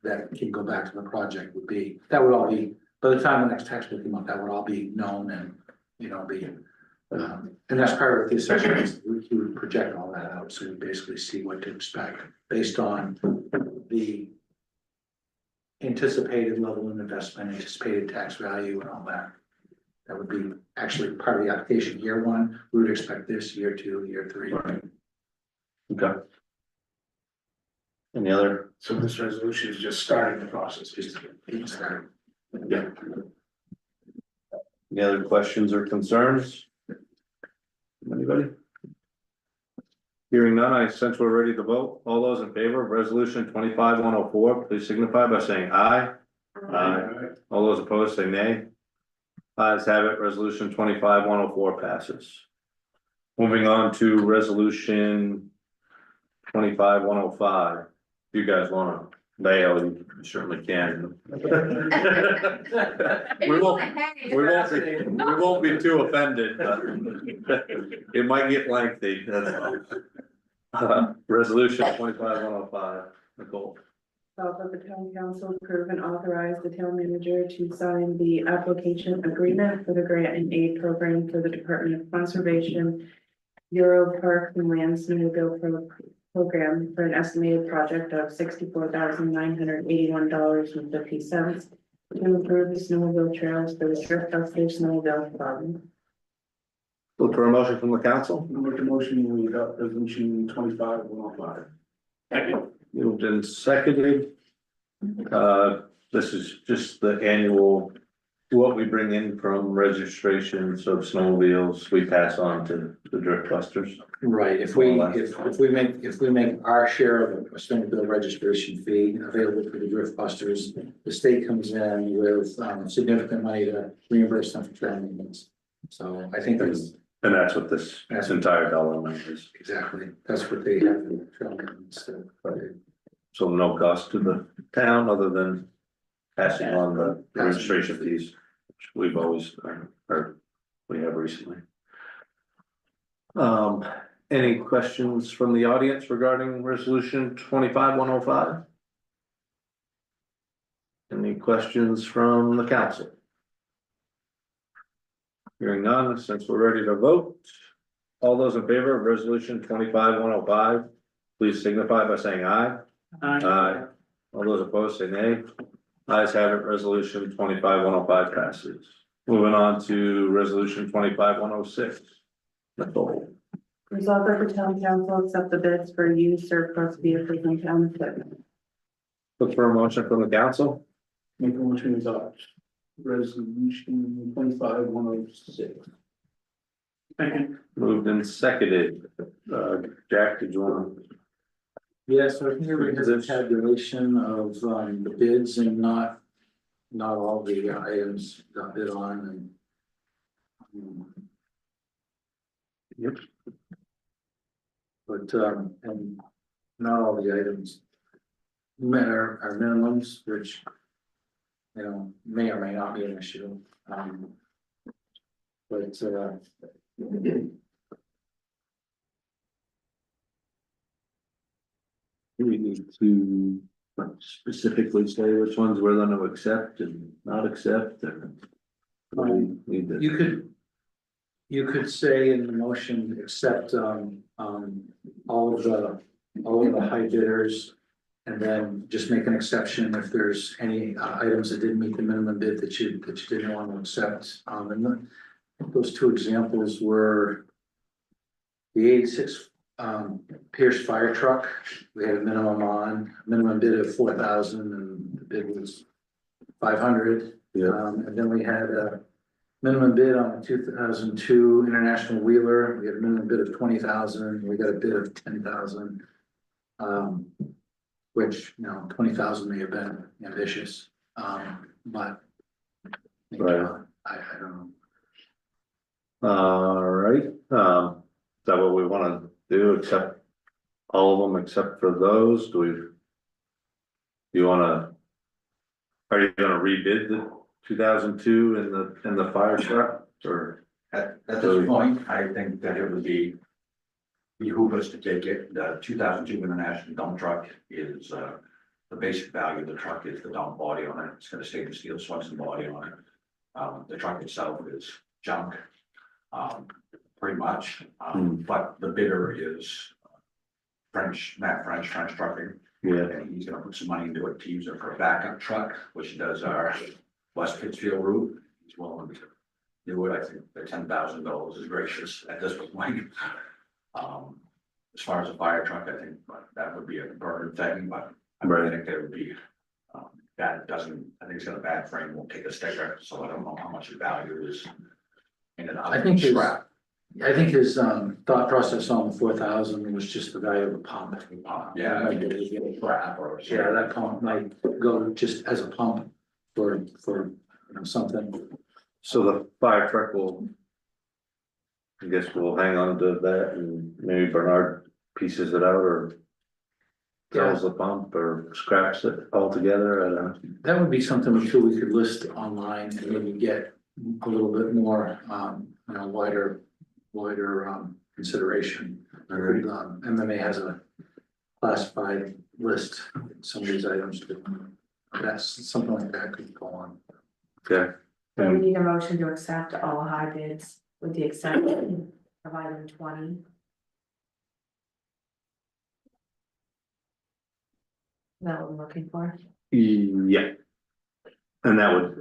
that can go back to the project would be. That would all be, by the time the next tax bill came out, that would all be known and, you know, and that's part of the assessment, we would project all that out, so we basically see what to expect based on the anticipated level of investment, anticipated tax value and all that. That would be actually part of the application. Year one, we would expect this, year two, year three. Okay. Any other? So this resolution is just starting the process. Just getting started. Yeah. Any other questions or concerns? Anybody? Hearing none, since we're ready to vote, all those in favor of resolution 25-104, please signify by saying aye. Aye. All those opposed say nay. Ayes have it, resolution 25-104 passes. Moving on to resolution 25-105. If you guys wanna bail, you certainly can. We won't be too offended, but it might get lengthy, that's all. Resolution 25-105, Nicole. That the town council approve and authorize the town manager to sign the application agreement for the grant and aid program for the Department of Conservation Bureau of Parks and Lands Snowmobile program for an estimated project of $64,981.50 to improve the snowmobile trails for the Drift Buster Snowmobile Club. Look for a motion from the council. Make a motion, we adopt resolution 25-105. Moved and seconded. This is just the annual, what we bring in from registrations of snowmobiles, we pass on to the Drift Busters. Right, if we make our share of a snowmobile registration fee available for the Drift Busters, the state comes in with significant money to reimburse them for trail maintenance. So I think that's what this entire dollar amount is. exactly, that's what they have for trail maintenance. So no cost to the town other than passing on the registration fees, which we've always, or we have recently. Any questions from the audience regarding resolution 25-105? Any questions from the council? Hearing none, since we're ready to vote, all those in favor of resolution 25-105, please signify by saying aye. Aye. All those opposed say nay. Ayes have it, resolution 25-105 passes. Moving on to resolution 25-106. Nicole. Resolved that the town council accept the bids for used surplus vehicles and town equipment. Look for a motion from the council. Make a motion, we adopt resolution 25-106. Second. Moved and seconded. Jack, did you want to? Yeah, so here we have a tabulation of the bids and not all the items got bid on and. Yep. But and not all the items met our minimums, which, you know, may or may not be an issue. But We need to specifically say which ones we're going to accept and not accept, and we need to. you could say in the motion, accept all of the high bidders. And then just make an exception if there's any items that didn't meet the minimum bid that you didn't want to accept. Those two examples were the 86 Pierce fire truck. We had a minimum bid of 4,000 and the bid was 500. And then we had a minimum bid on a 2002 International Wheeler. We had a minimum bid of 20,000. We got a bid of 10,000. Which, 20,000 may have been ambitious, but. Right. I don't know. All right, is that what we wanna do, accept all of them except for those, you wanna? Are you gonna rebid the 2002 and the fire truck, or? At this point, I think that it would behoove us to take it. The 2002 International dump truck is, the basic value of the truck is the dump body on it. It's got a stainless steel Swenson body on it. The truck itself is junk, pretty much. But the bidder is Matt French Trucking. Yeah, And he's gonna put some money into it to use it for a backup truck, which does our West Pittsfield route. He's willing to do it. I think the $10,000 is gracious at this point. As far as a fire truck, I think that would be a burden thing, but I think that would be, that doesn't, I think it's got a bad frame, won't take a sticker, so I don't know how much the value is. In and out. I think his thought process on the 4,000 was just the value of the pump. Yeah, Might maybe be- it's a crap or. Yeah, that pump might go just as a pump for something. so the fire truck will. I guess we'll hang on to that and maybe Bernard pieces it out or. Sells the pump or scraps it altogether, I don't know. That would be something we could list online and maybe get a little bit more, wider consideration. MMA has a classified list, some of these items, that's something like that could go on. Okay. So we need a motion to accept all high bids with the exception of item 20. Is that what we're looking for? Yeah. And that would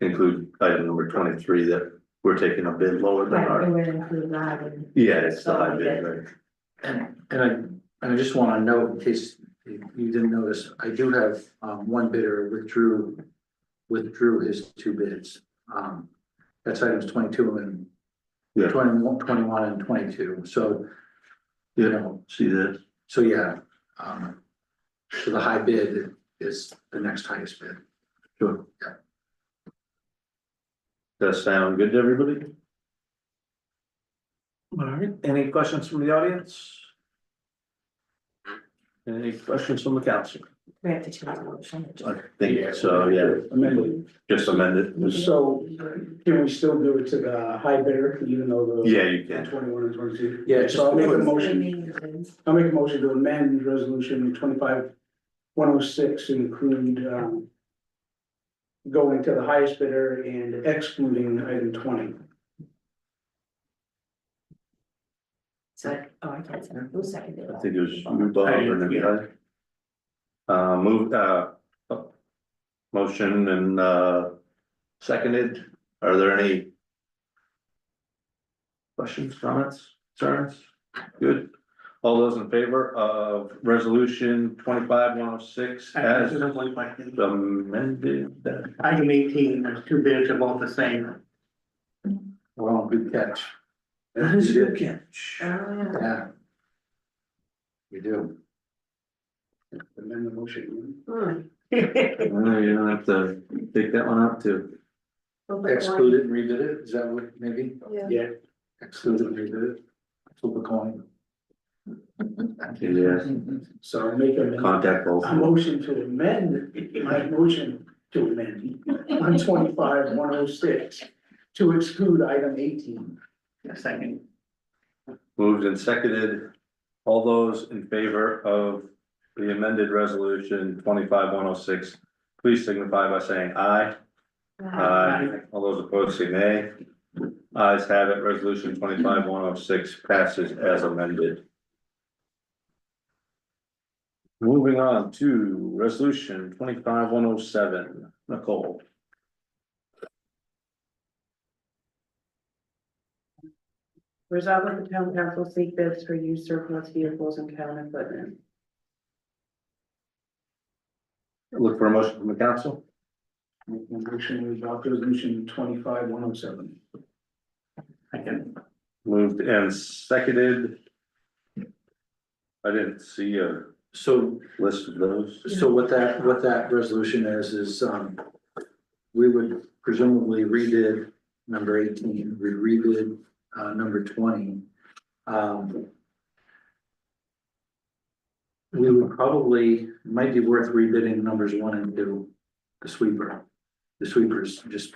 include item number 23 that we're taking a bid lower than Right, our. we would include that and. Yeah, it's the high bid, right? And I just want to note, in case you didn't notice, I do have one bidder withdrew his two bids. That's items 22 and Yeah. 21 and 22, so. See that? So yeah, so the high bid is the next highest bid. Sure. Yeah. Does that sound good to everybody? All right, any questions from the audience? Any questions from the council? We have to change the motion. I think so, yeah, Amended. just amend it. So can we still do it to the high bidder, even though the Yeah, you can. 21 and 22? Yeah, So I'll make a motion, Motion. I'll make a motion to amend resolution 25-106 to include going to the highest bidder and excluding item 20. So, I can't say, who seconded I it? think it was you, Bob, and then Yeah. motion and seconded. Are there any questions, comments, concerns? Good. All those in favor of resolution 25-106 as amended? Item 18, there's two bids, they're both the same. well, good catch. That is a good catch. Oh, yeah. Yeah. We do. Amend the motion. Hmm. You don't have to take that one out too. Exclude it and rebid it, is that what, maybe? Yeah. Exclude it and rebid it, flip a coin. Yeah, So I make contact both. a motion to amend, my motion to amend on 25-106 to exclude item 18. A second. Moved and seconded. All those in favor of the amended resolution 25-106, please signify by saying aye. Aye. All those opposed say nay. Ayes have it, resolution 25-106 passes as amended. Moving on to resolution 25-107. Nicole. Resolved that the town council seek bids for used surplus vehicles and town equipment. Look for a motion from the council. Make a motion to adopt resolution 25-107. Second. Moved and seconded. I didn't see a So, list of those. so what that resolution is, we would presumably rebid number 18, we rebid, number 20. We would probably, might be worth rebidding numbers 1 and 2, the sweeper. The sweepers, just,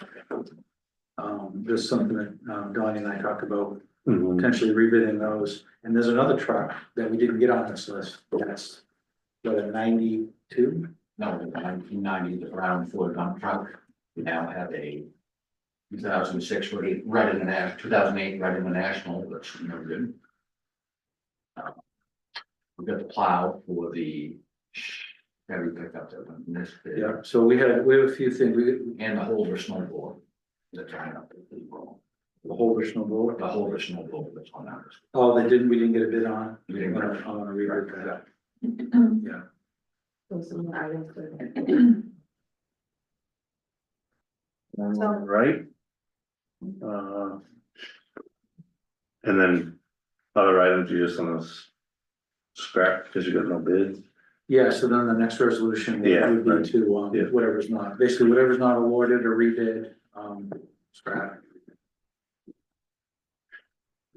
there's something that, Donnie and I talked about, Mhm. potentially rebidding those. And there's another truck that we didn't get on this list, that's, what, a 92? No, the 1990, the Brown Ford dump truck, we now have a 2006 Red International, 2008 Red International, that's no good. We've got the plow for the heavy pickup that went in this bid, Yeah, so we have a few things, and the holder snowboard. That's on up as well. the holder snowblower. The holder snowboard that's on that. Oh, we didn't get a bid on. We didn't get a- I'm gonna rewrite that. Yeah, Those are the items that- Right? And then other items you just want to scrap because you got no bids. yeah, so then the next resolution Yeah, would be right. to, Yeah. whatever's not, basically whatever's not awarded or rebid, scrap.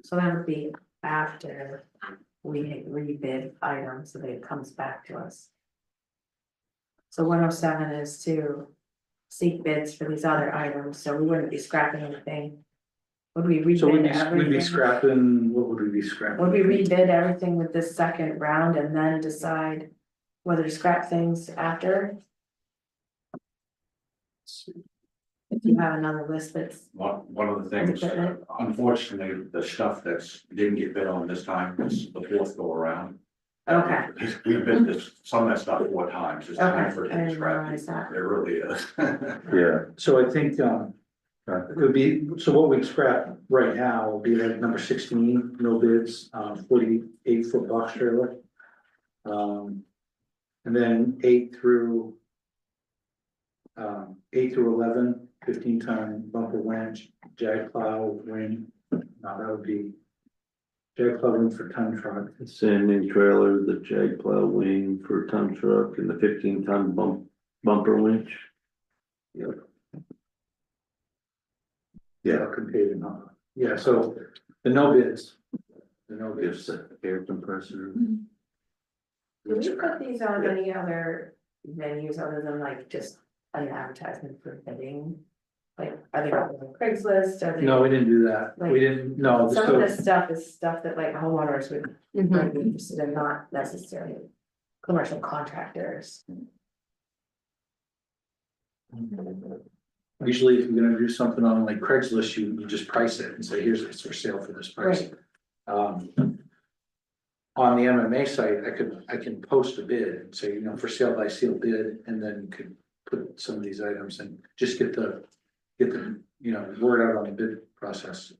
So that would be after we rebid items, so that it comes back to us. So 107 is to seek bids for these other items, so we wouldn't be scrapping anything. Would we So we'd rebid be everything? scrapping, what would we be scrapping? Would we rebid everything with this second round and then decide whether to scrap things after? If you have another list that's, One of the things, Equipment. unfortunately, the stuff that's didn't get bid on this time is the fourth go around. okay, We bid this, some of that stuff 4 times, it's time okay, for I it to didn't scrap. realize that. It really is. Yeah. So I think, it would be, so what we'd scrap right now would be like number 16, no bids, 48-foot box trailer. And then 8 through 11, 15-ton bumper winch, jag plow wing. Now that would be jag plow wing for ton truck. Sanding trailer, the jag plow wing for ton truck and the 15-ton bumper winch. Yep. Yeah, could pay the number. Yeah, so the no bids. The no bids. Just the air compressor. Do we put these on any other venues other than like just an advertisement for bidding? Like, are they on Craigslist, are they? No, we didn't do that. Like- We didn't, no. Some so- of this stuff is stuff that like homeowners would might be interested in, not necessarily commercial contractors. Usually if you're gonna do something on like Craigslist, you just price it and say, here's, it's for sale for this price. On the MMA site, I can post a bid and say, for sale by sealed bid, and then you could put some of these items and just get the, word out on the bid process,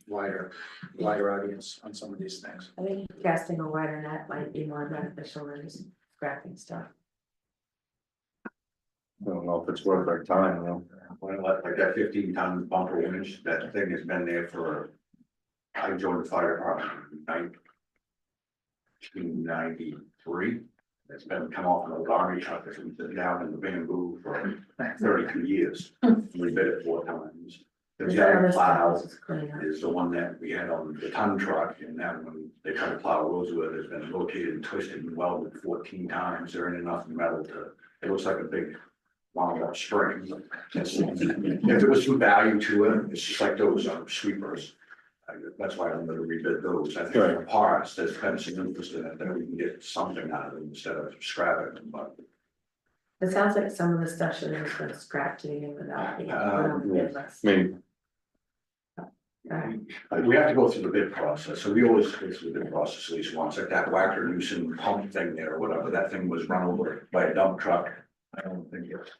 wider audience on some of these things. I think casting a wider net might be more beneficial than just scrapping stuff. I don't know if it's worth our time, though. Well, like that 15-ton bumper winch, that thing has been there for, I joined the fire department in 1993. It's been come off an old army truck that's been sitting down in the bamboo for 32 years. We bid it 4 times. The Is there jag other plow stuff that's cleaning up? is the one that we had on the ton truck, and that one, they try to plow roads with, it's been rotated and twisted and welded 14 times, there ain't enough metal to, it looks like a big wound up string. If there was some value to it, it's just like those sweepers. That's why I'm gonna rebid those, I think for parts, there's kind of some interest in it, that we can get something out of them instead of scrapping them, but. It sounds like some of the stuff should have been scrapped to begin with, not being put on the bid list. I mean, We have to go through the bid process, so we always go through the bid process at least once, like that Whacker Newson pump thing there, or whatever, that thing was run over by a dump truck. I don't think it's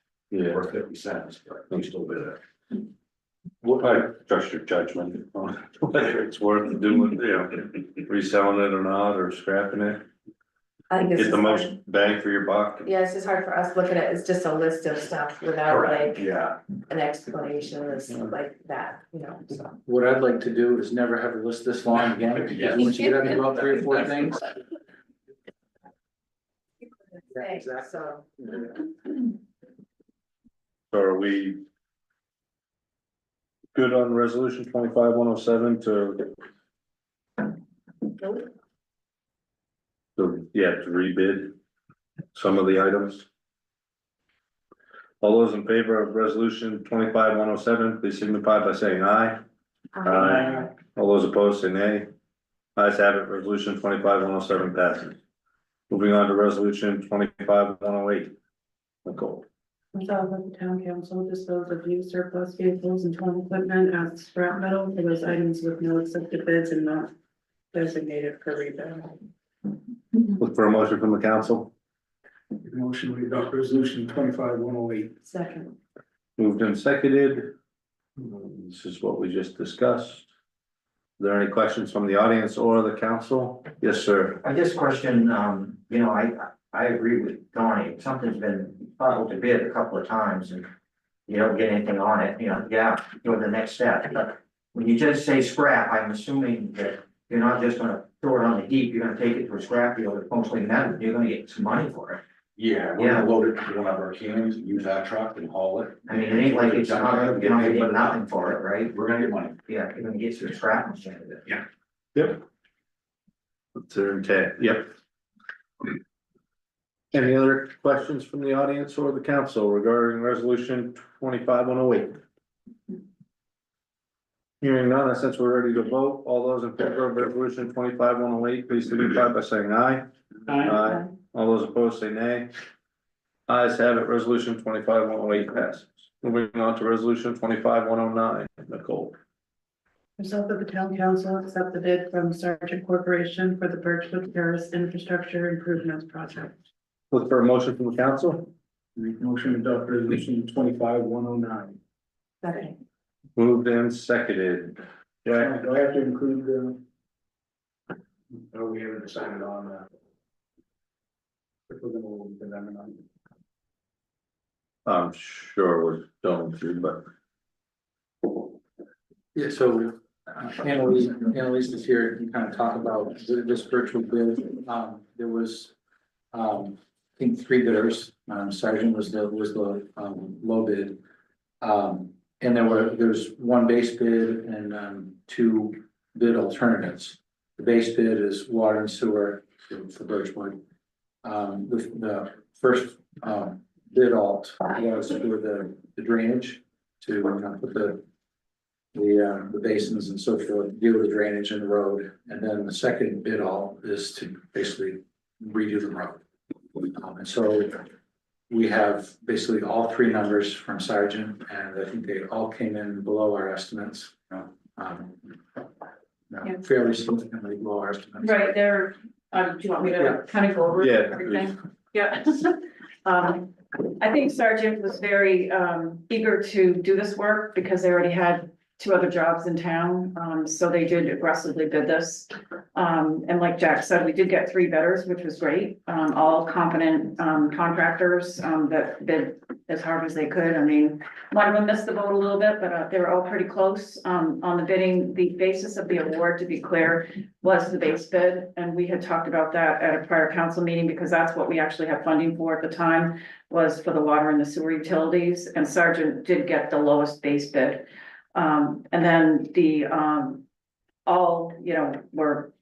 worth 50 cents, but we still bid it. I trust your judgment on whether it's worth doing, reselling it or not, or scrapping it. I think it's Get the just most hard. bang for your buck. Yeah, it's just hard for us looking at, it's just a list of stuff without like Yeah, an explanation, it's like that, so. What I'd like to do is never have a list this long again, because once you get up to about 3 or 4 things. Yeah, exactly. So, So are we good on resolution 25-107 to rebid some of the items? All those in favor of resolution 25-107, please signify by saying aye. Aye. All those opposed, say nay. Ayes have it, resolution 25-107 passes. Moving on to resolution 25-108. Nicole. Resolved that the town council dispose of used surplus vehicles and town equipment as scrap metal for those items with no accepted bids and not designated for rebid. Look for a motion from the council. Motion we adopt resolution 25-108. Second. Moved and seconded. This is what we just discussed. Are there any questions from the audience or the council? Yes, sir. I just question, I agree with Donnie, something's been filed to bid a couple of times and you don't get anything on it, go the next step, but when you just say scrap, I'm assuming that you're not just gonna throw it on the heap, you're gonna take it to a scrap dealer, it's mostly metal, you're gonna get some money for it. yeah, we're gonna load it to one of our cans, use that truck and haul it. I mean, it ain't like it's not, you're not gonna get nothing for it, right? We're gonna get money. Yeah, you're gonna get some scrap machine of it. Yep. That's their intent, yep. Any other questions from the audience or the council regarding resolution 25-108? Hearing none, since we're ready to vote, all those in favor of resolution 25-108, please signify by saying aye. Aye. All those opposed, say nay. Ayes have it, resolution 25-108 passes. Moving on to resolution 25-109, Nicole. Resolved that the town council accept the bid from Sargent Corporation for the Birchwood Terrace Infrastructure Improvements Project. Look for a motion from the council. Motion to adopt resolution 25-109. Second. Moved and seconded. Yeah, Do I have to include oh, we haven't decided on if we're gonna move the amendment on. I'm sure we're going to, but Yeah, so Annalise is here to kind of talk about this virtual bid. There was, I think 3 bidders. Sargent was the low bid. And there's 1 base bid and 2 bid alternatives. The base bid is water and sewer for Birchwood. The first bid alt was for the drainage to put the basins and so forth, deal with the drainage in the road. And then the second bid alt is to basically redo the road. And so we have basically all 3 numbers from Sargent, and I think they all came in below our estimates. Fairly significantly below our estimates. Right, there, do you want me Yeah. to kind of go over Yeah, everything? Yeah. I think Sargent was very eager to do this work because they already had 2 other jobs in town, so they did aggressively bid this. And like Jack said, we did get 3 bidders, which was great, all competent contractors that bid as hard as they could. I mean, one of them missed the boat a little bit, but they were all pretty close on the bidding. The basis of the award, to be clear, was the base bid, and we had talked about that at a prior council meeting because that's what we actually had funding for at the time, was for the water and the sewer utilities, and Sargent did get the lowest base bid. And then the, all, were,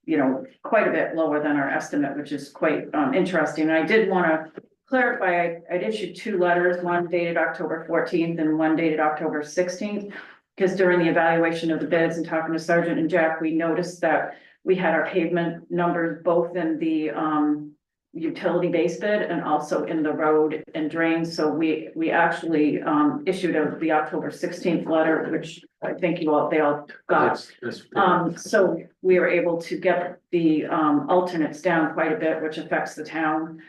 quite a bit lower than our estimate, which is quite, interesting. And I did want to clarify, I'd issued 2 letters, one dated October 14th and one dated October 16th. Because during the evaluation of the bids and talking to Sargent and Jack, we noticed that we had our pavement numbers both in the, utility base bid and also in the road and drains. So we actually issued the October 16th letter, which I think they all got. So we were able to get the alternates down quite a bit, which affects the town.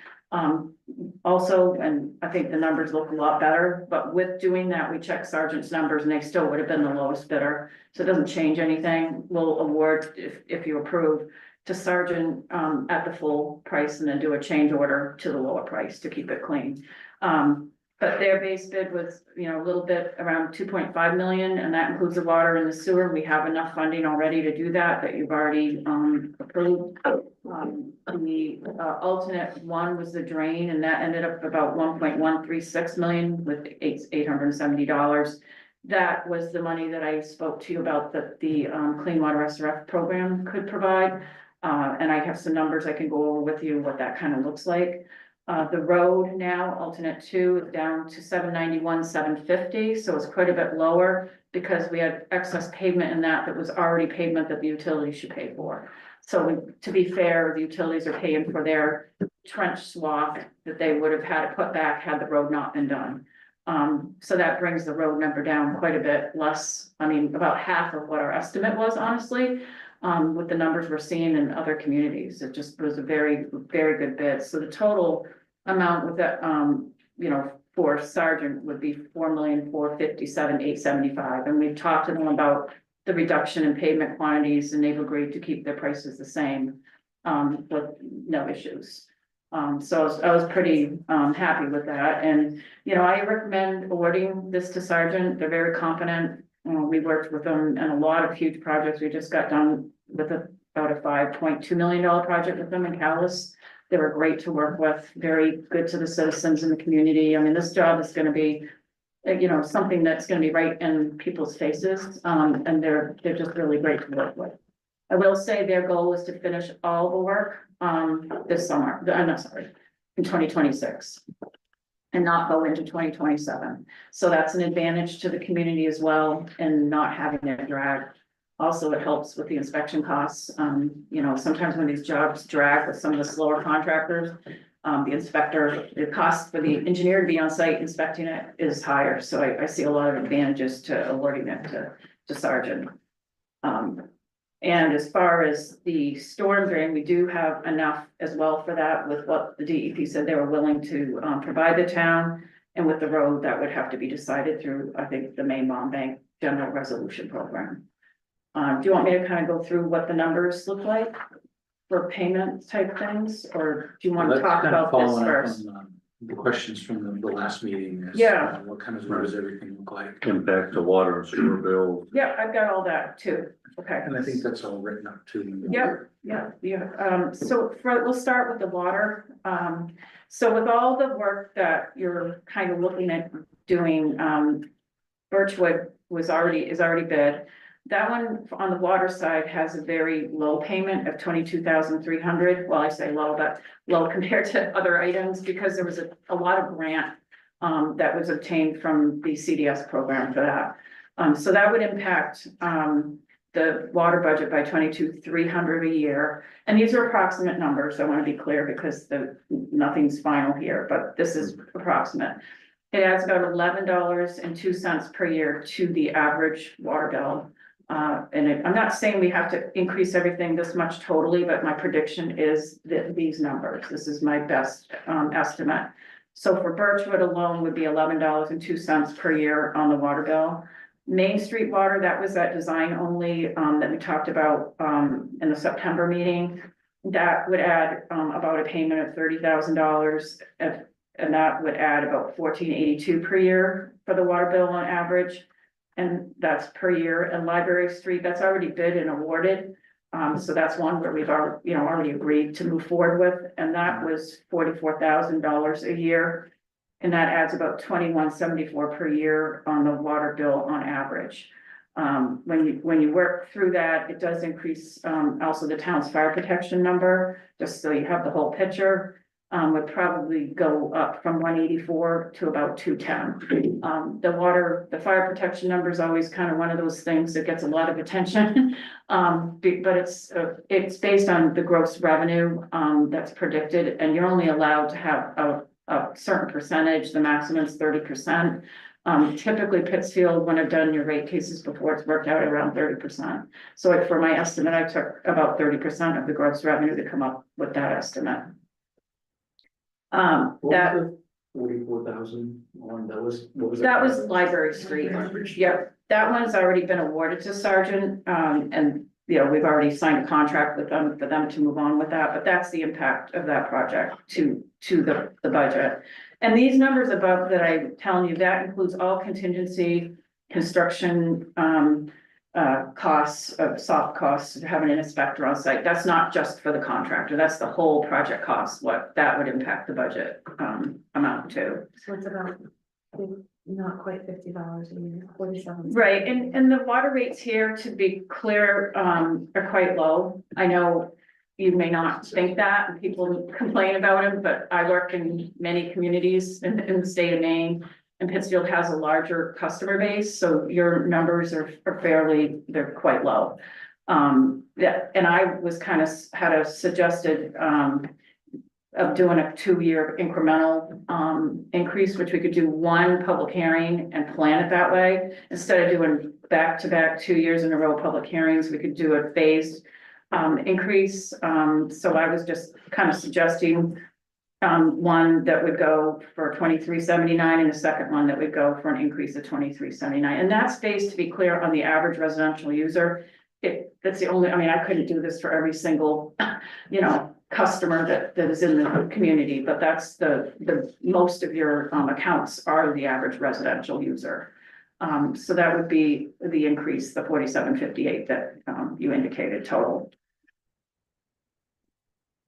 Also, and I think the numbers look a lot better, but with doing that, we checked Sergeant's numbers and they still would have been the lowest bidder. So it doesn't change anything. We'll award, if you approve, to Sergeant at the full price and then do a change order to the lower price to keep it clean. But their base bid was, a little bit around 2.5 million, and that includes the water and the sewer. We have enough funding already to do that you've already approved. The alternate one was the drain, and that ended up about 1.136 million with $870. That was the money that I spoke to you about that the Clean Water SRF program could provide. And I have some numbers I can go over with you what that kind of looks like. The road now, alternate 2, is down to 791, 750, so it's quite a bit lower because we had excess pavement in that was already pavement that the utilities should pay for. So to be fair, the utilities are paying for their trench swath that they would have had to put back had the road not been done. So that brings the road number down quite a bit less, about half of what our estimate was, honestly. With the numbers we're seeing in other communities, it just was a very, very good bid. So the total amount with that, for Sergeant would be $4,457,875. And we've talked to them about the reduction in pavement quantities, and they've agreed to keep their prices the same, with no issues. So I was pretty happy with that. And, I recommend awarding this to Sergeant. They're very competent. We worked with them in a lot of huge projects. We just got done with about a $5.2 million project with them in Calais. They were great to work with, very good to the citizens in the community. This job is going to be, something that's going to be right in people's faces. And they're just really great to work with. I will say their goal is to finish all the work this summer. I'm not sorry, in 2026. And not go into 2027. So that's an advantage to the community as well, and not having it drag. Also, it helps with the inspection costs. Sometimes when these jobs drag with some of the slower contractors, the cost for the engineer to be on site inspecting it is higher. So I see a lot of advantages to awarding it to Sergeant. And as far as the storm drain, we do have enough as well for that with what the DEP said they were willing to provide the town. And with the road, that would have to be decided through, I think, the Maine Bond Bank General Resolution Program. Do you want me to kind of go through what the numbers look like for payment type things, or do you want to talk about this first? The questions from the last meeting. Yeah. What kind of does everything look like? Impact to water and sewer bill. Yeah, I've got all that too. Okay. And I think that's all written up too. Yeah. So we'll start with the water. So with all the work that you're kind of looking at doing, Birchwood is already bid. That one on the water side has a very low payment of $22,300. Well, I say low, but low compared to other items because there was a lot of grant that was obtained from the CDS program for that. So that would impact the water budget by $22,300 a year. And these are approximate numbers. I want to be clear because nothing's final here, but this is approximate. It adds about $11.02 per year to the average water bill. I'm not saying we have to increase everything this much totally, but my prediction is that these numbers, this is my best estimate. So for Birchwood alone would be $11.02 per year on the water bill. Main Street Water, that was that design only that we talked about in the September meeting. That would add about a payment of $30,000, and that would add about $14.82 per year for the water bill on average. And that's per year. And Library Street, that's already bid and awarded. So that's one where we've already agreed to move forward with, and that was $44,000 a year. And that adds about $21.74 per year on the water bill on average. When you work through that, it does increase also the town's fire protection number, just so you have the whole picture. would probably go up from 184 to about 210. The fire protection number is always kind of one of those things that gets a lot of attention. But it's based on the gross revenue, that's predicted, and you're only allowed to have a certain percentage, the maximum is 30%. Typically Pittsfield, when I've done your rate cases before, it's worked out around 30%. So like for my estimate, I took about 30% of the gross revenue to come up with that estimate. That 44,000 on, that was, what was that was Library Street. Yep, that one's already been awarded to Sergeant, and, you know, we've already signed a contract with them for them to move on with that, but that's the impact of that project to the budget. And these numbers above that I'm telling you, that includes all contingency, construction, costs of soft costs, having an inspector on site. That's not just for the contractor, that's the whole project cost, what that would impact the budget, amount to. So it's about, not quite $50 a year, 47. Right, and the water rates here, to be clear, are quite low. I know you may not think that, and people complain about them, but I work in many communities in the state of Maine. And Pittsfield has a larger customer base, so your numbers are fairly, they're quite low. Yeah, and I was kind of had a suggested, of doing a 2-year incremental, increase, which we could do one public hearing and plan it that way. Instead of doing back-to-back 2 years in a row public hearings, we could do a phased, increase. So I was just kind of suggesting one that would go for 2379 and the second one that would go for an increase of 2379. And that's based, to be clear, on the average residential user. That's the only, I mean, I couldn't do this for every single, you know, customer that is in the community, but that's the most of your accounts are the average residential user. So that would be the increase, the 4758 that you indicated total.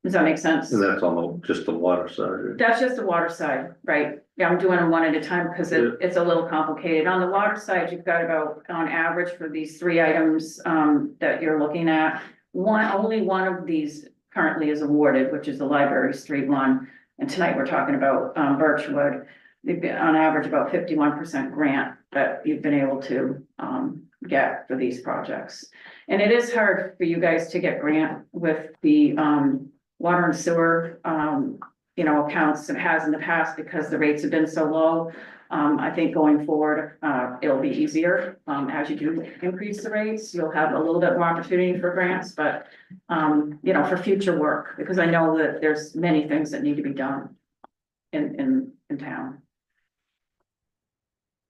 Does that make sense? And that's on just the water side. Right? That's just the water side, right? Yeah, I'm doing them one at a time because it's a little complicated. On the water side, you've got about, on average, for these 3 items that you're looking at, only one of these currently is awarded, which is the Library Street one. And tonight we're talking about Birchwood. They've been on average about 51% grant that you've been able to get for these projects. And it is hard for you guys to get grant with the water and sewer, you know, accounts. It has in the past because the rates have been so low. I think going forward, it'll be easier. As you do increase the rates, you'll have a little bit more opportunity for grants, but, you know, for future work, because I know that there's many things that need to be done in town.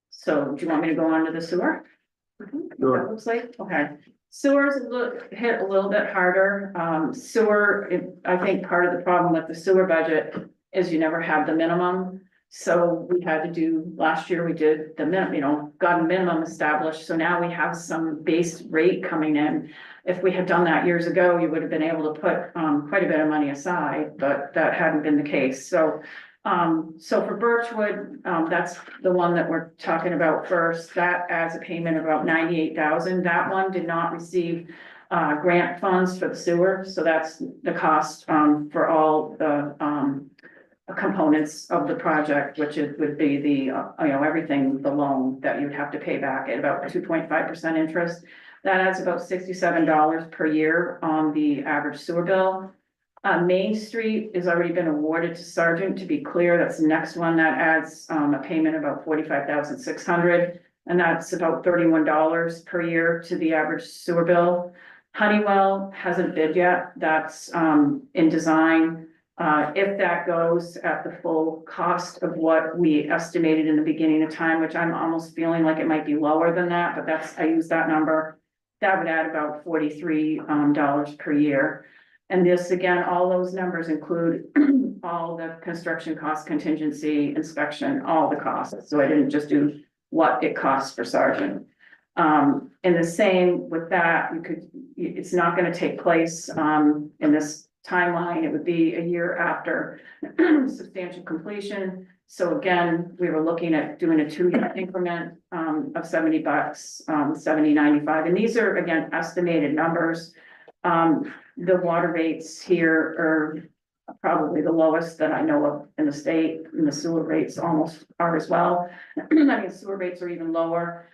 So do you want me to go on to the sewer? Sure. That looks like, okay. Sewers hit a little bit harder. I think part of the problem with the sewer budget is you never have the minimum. So we had to do, last year we did the minimum, you know, got a minimum established. So now we have some base rate coming in. If we had done that years ago, you would have been able to put quite a bit of money aside, but that hadn't been the case. So for Birchwood, that's the one that we're talking about first. That adds a payment of about 98,000. That one did not receive grant funds for the sewer, so that's the cost for all the components of the project, which would be the you know, everything, the loan that you'd have to pay back at about 2.5% interest. That adds about $67 per year on the average sewer bill. Main Street has already been awarded to Sergeant. To be clear, that's the next one that adds a payment of about $45,600, and that's about $31 per year to the average sewer bill. Honeywell hasn't bid yet. That's in design. If that goes at the full cost of what we estimated in the beginning of time, which I'm almost feeling like it might be lower than that, but I use that number. That would add about $43 per year. And this, again, all those numbers include all the construction cost, contingency, inspection, all the costs. So I didn't just do what it costs for Sergeant. And the same with that, it's not going to take place in this timeline. It would be a year after substantial completion. So again, we were looking at doing a 2-year increment of $70, 70.95. And these are, again, estimated numbers. The water rates here probably the lowest that I know of in the state, and the sewer rates almost are as well. I mean, sewer rates are even lower.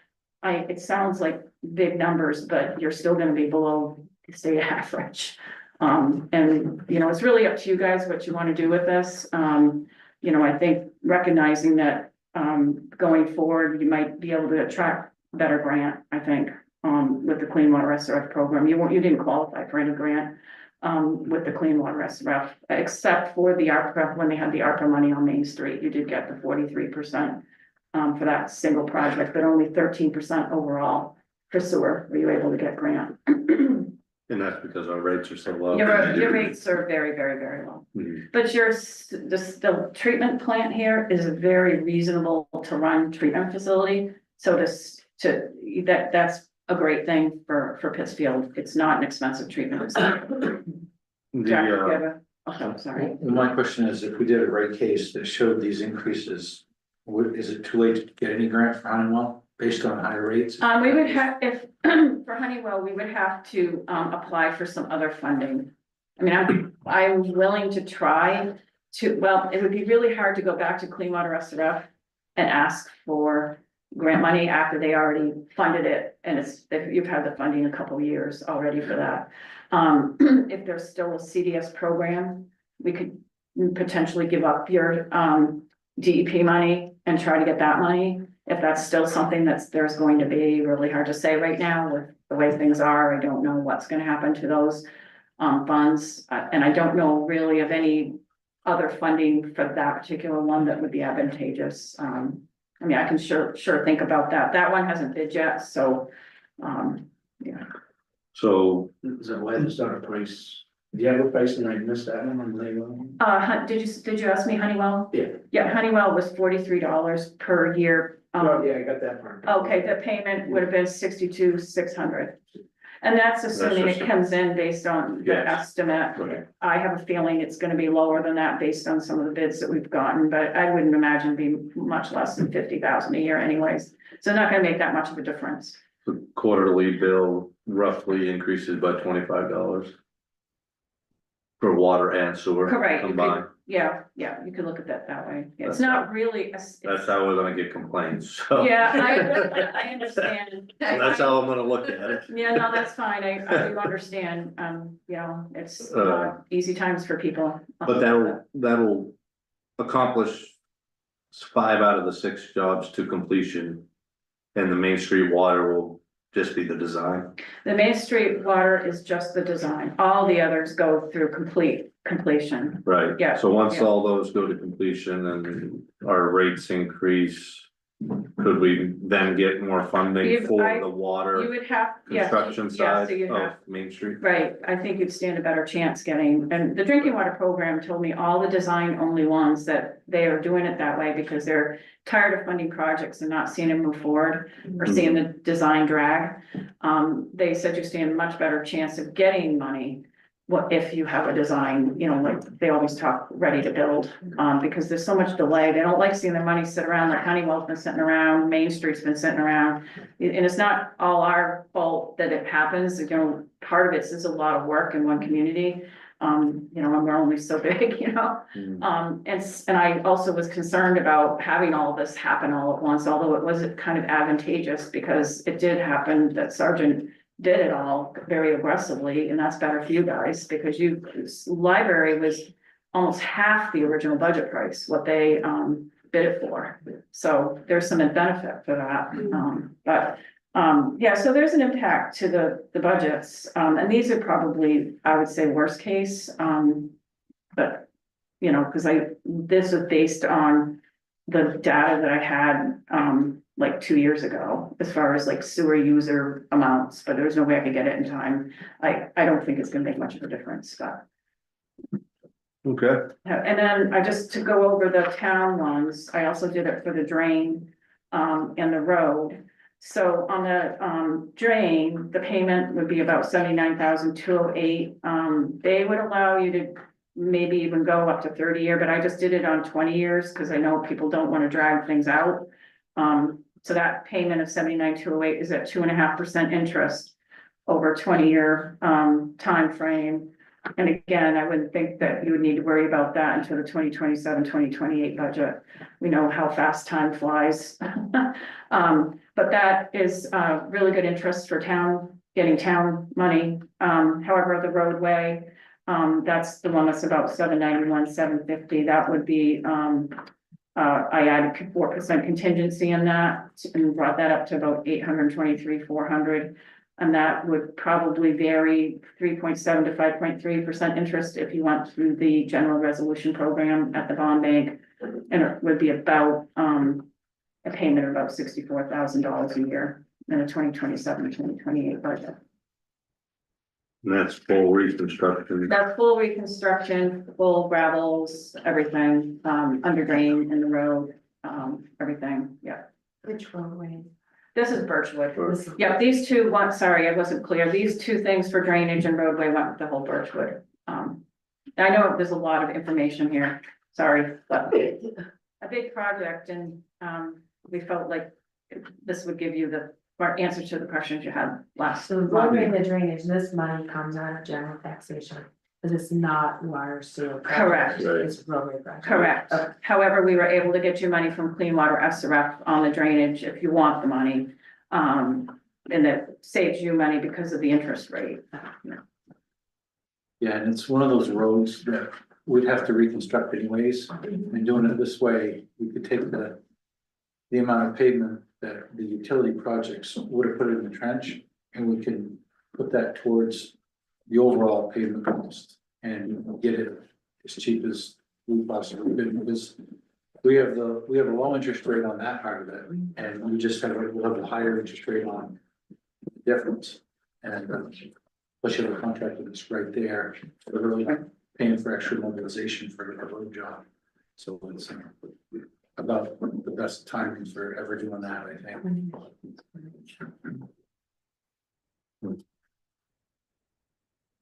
It sounds like big numbers, but you're still gonna be below the state average. And, you know, it's really up to you guys what you wanna do with this. You know, I think recognizing that, going forward, you might be able to attract better grant, I think, with the Clean Water SRF program. You didn't qualify for any grant, with the Clean Water SRF, except for the ARPA, when they had the ARPA money on Main Street, you did get the 43%. For that single project, but only 13% overall for sewer, were you able to get grant? And that's because our rates are so low. Your rates are very, very, very low. Mhm. But the treatment plant here is a very reasonable to run treatment facility. So that's a great thing for Pittsfield. It's not an expensive treatment. Jack, you The, have a- oh, sorry. Well, my question is, if we did a rate case that showed these increases, is it too late to get any grant for Honeywell based on higher rates? We would have, if, for Honeywell, we would have to, apply for some other funding. I mean, I'm willing to try to, well, it would be really hard to go back to Clean Water SRF and ask for grant money after they already funded it, and if you've had the funding a couple of years already for that. If there's still a CDS program, we could potentially give up your, DEP money and try to get that money. If that's still something there's going to be, really hard to say right now with the way things are. I don't know what's gonna happen to those funds. And I don't know really of any other funding for that particular one that would be advantageous. I mean, I can sure think about that. That one hasn't bid yet, so, yeah. so Is that why there's not a price? Do you have a price and I missed that one on the Did you ask me Honeywell? Yeah. Yeah, Honeywell was $43 per year. Oh, yeah, I got that part. Okay, the payment would have been 62,600. And that's assuming just- it comes in based on the Yes. estimate. Right. I have a feeling it's gonna be lower than that based on some of the bids that we've gotten, but I wouldn't imagine be much less than 50,000 a year anyways. So not gonna make that much of a difference. the quarterly bill roughly increases by $25 for water and sewer Correct. combined. Yeah, you could look at that way. It's not really, That's how we're gonna get complaints, so. yeah, I understand. That's how I'm gonna look at it. Yeah, no, that's fine. I do understand. You know, it's not easy times for people. But that'll accomplish 5 out of the 6 jobs to completion. And the Main Street water will just be the design. The Main Street water is just the design. All the others go through completion. Right. Yeah, So once yeah. all those go to completion and our rates increase, could we then get more funding for the You water would have, yeah. construction Yeah, side so you'd of have, Main Street? right. I think you'd stand a better chance getting, and the drinking water program told me all the design only ones that they are doing it that way because they're tired of funding projects and not seeing them move forward or seeing the design drag. They said you stand a much better chance of getting money. What if you have a design, you know, like they always talk ready to build, because there's so much delay. They don't like seeing their money sit around, like Honeywell's been sitting around, Main Street's been sitting around. And it's not all our fault that it happens, you know, part of it is a lot of work in one community. You know, and we're only so big, you know, and I also was concerned about having all this happen all at once, although it was kind of advantageous because it did happen that Sergeant did it all very aggressively, and that's better for you guys because library was almost half the original budget price, what they bid it for. So there's some benefit for that. Yeah, so there's an impact to the budgets, and these are probably, I would say, worst case. But you know, because this was based on the data that I had like 2 years ago, as far as like sewer user amounts, but there's no way I could get it in time. I don't think it's gonna make much of a difference, but. Okay. And then just to go over the town ones, I also did it for the drain and the road. So on the drain, the payment would be about 79,208. They would allow you to maybe even go up to 30-year, but I just did it on 20 years because I know people don't want to drag things out. So that payment of 79,208 is at 2.5% interest over 20-year time frame. And again, I wouldn't think that you would need to worry about that until the 2027-2028 budget. We know how fast time flies. But that is really good interest for town, getting town money. However, the roadway, that's the one that's about 791, 750. That would be, I added 4% contingency in that and brought that up to about 823, 400. And that would probably vary 3.7 to 5.3% interest if you went through the general resolution program at the bond bank. And it would be about, a payment of about $64,000 a year in a 2027-2028 budget. And that's full reconstruction. That's full reconstruction, full gravels, everything, under drain in the road, everything, yeah. Which roadway? This is Birchwood. This is- Yeah, these two, sorry, I wasn't clear. These two things for drainage and roadway went with the whole Birchwood. I know there's a lot of information here, sorry, but a big project and, we felt like this would give you the answer to the questions you had last. So roadway and the drainage, this money comes out of general taxation, because it's not water sewer. project, Correct. It's roadway project. Correct. Okay. However, we were able to get you money from Clean Water SRF on the drainage if you want the money. And it saves you money because of the interest rate. Yeah, and it's one of those roads that we'd have to reconstruct anyways, and doing it this way, we could take the amount of pavement that the utility projects would have put in the trench, and we can put that towards the overall pavement cost and get it as cheap as we possibly could, because we have a low interest rate on that part of it, and we just we'll have a higher interest rate on the difference. And especially the contractor that's right there, they're really paying for extra mobilization for a road job. So it's about the best timing for ever doing that, I think.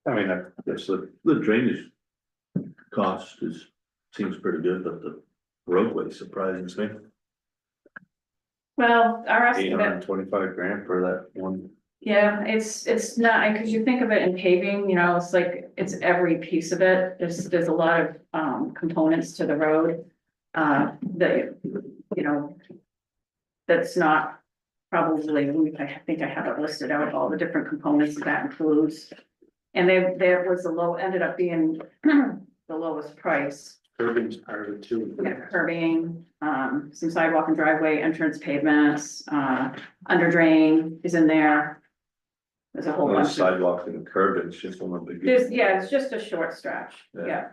I mean, I guess the drainage cost seems pretty good, but the roadway surprises me. Well, our estimate. $825,000 for that one. Yeah, it's not, because you think of it in paving, you know, it's like, it's every piece of it, there's a lot of components to the road. That, you know. That's not probably, I think I have it listed out, all the different components that includes. And there was ended up being the lowest price. Curbing's part of it too. Yeah, curbing, some sidewalk and driveway entrance pavements, under drain is in there. There's a whole Well, bunch of, sidewalks and the curb, it's just one big. yeah, it's just a short stretch, Yeah. yeah.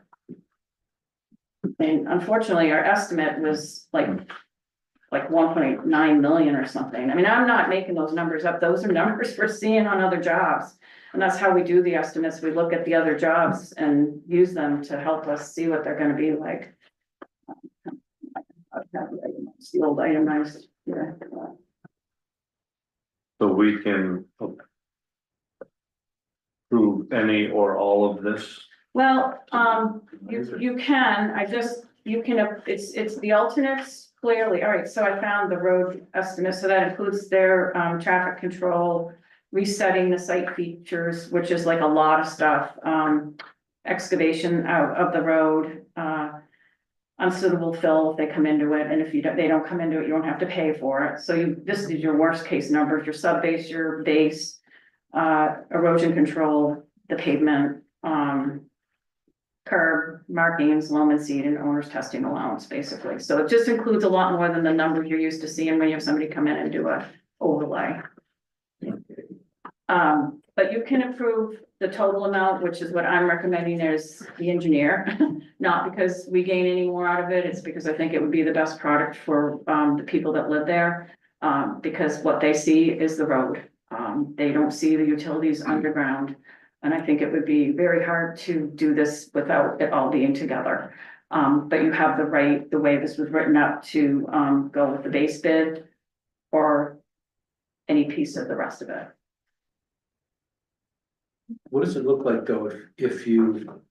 And unfortunately, our estimate was like 1.9 million or something. I mean, I'm not making those numbers up. Those are numbers we're seeing on other jobs. And that's how we do the estimates. We look at the other jobs and use them to help us see what they're gonna be like. I have the old itemized, yeah. So we can approve any or all of this. Well, you can, it's the alternates clearly. All right, so I found the road estimate, so that includes their traffic control, resetting the site features, which is like a lot of stuff, excavation out of the road, unsuitable fill if they come into it, and if they don't come into it, you don't have to pay for it. So this is your worst case numbers, your sub base, your base, erosion control, the pavement, curb markings, loam and seed, and owner's testing allowance, basically. So it just includes a lot more than the numbers you're used to seeing when you have somebody come in and do a overlay. But you can approve the total amount, which is what I'm recommending as the engineer, not because we gain any more out of it, it's because I think it would be the best product for the people that live there. Because what they see is the road. They don't see the utilities underground. And I think it would be very hard to do this without it all being together. But you have the right, the way this was written up, to go with the base bid or any piece of the rest of it. What does it look like though, if you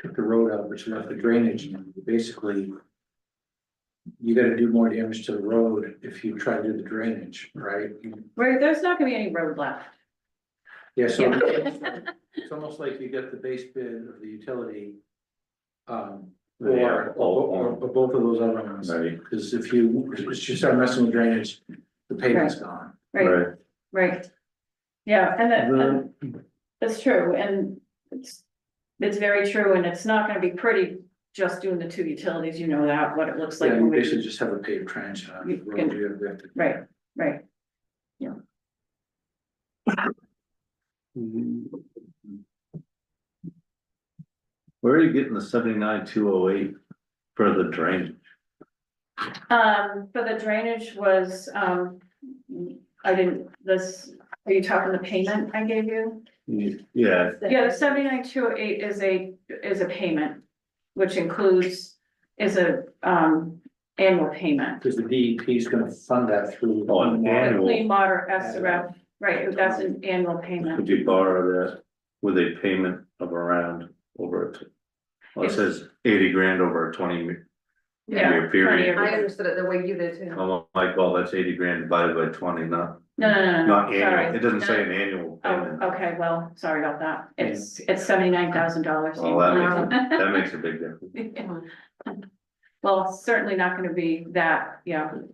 took the road out, which left the drainage, and basically you gotta do more damage to the road if you try to do the drainage, right? Right, there's not gonna be any road left. Yeah, so Yeah. it's almost like you get the base bid of the utility. Yeah, Or both of those other ones, Right, because if you start messing with drainage, the payment's gone. Right, right. right. Yeah, and that's true, and it's very true, and it's not gonna be pretty just doing the two utilities, you know that, what it looks like. Yeah, you when we- basically just have a paved trench on the You road. can- You have to- Right, right. Where are you getting the 79,208 for the drainage? For the drainage was, I didn't, are you talking the payment I gave you? Yeah, Yeah, the 79,208 is a payment, which includes, is a, annual payment. Because the DEP is gonna fund that through. Oh, an annual. Clean water SRF, right, that's an annual payment. could you borrow that with a payment of around over it? Well, it says 80 grand over a 20 Yeah, year period. 20 I years. understood it the way you did too. I'm like, well, that's 80 grand divided by 20, not No, not annual, sorry. it doesn't say an annual Oh, payment. okay, well, sorry about that, it's $79,000. Well, that makes a big difference. Well, it's certainly not gonna be that,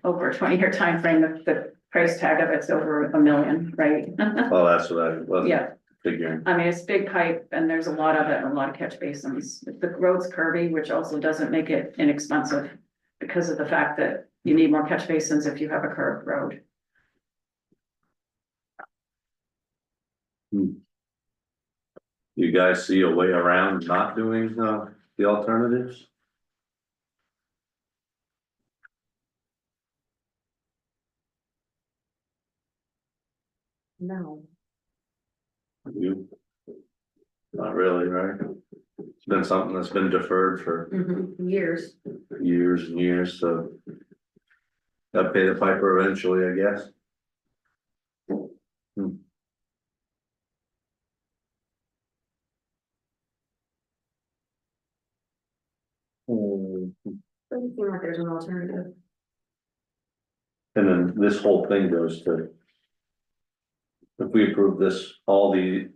over a 20-year time frame. The price tag of it's over $1 million, right? Well, that's what I was Yeah, figuring. I mean, it's big pipe and there's a lot of it and a lot of catch basins. The road's curvy, which also doesn't make it inexpensive because of the fact that you need more catch basins if you have a curved road. You guys see a way around not doing the alternatives? No. You? Not really, right? It's been something that's been deferred for Years. years and years, so. Gotta pay the piper eventually, I guess. Doesn't seem like there's an alternative. And then this whole thing goes to. If we approve this, all the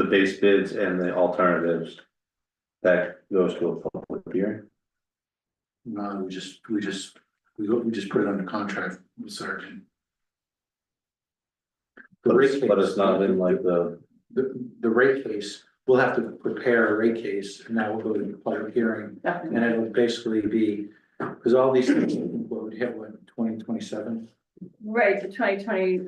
base bids and the alternatives. That goes to a public hearing. No, we just put it under contract with Sergeant. The rate But it's case, not in like the, the rate case, we'll have to prepare a rate case and that will go to the public hearing. Definitely. And it'll basically be, because all these things, what would hit, what, 2027? Right, the 2020,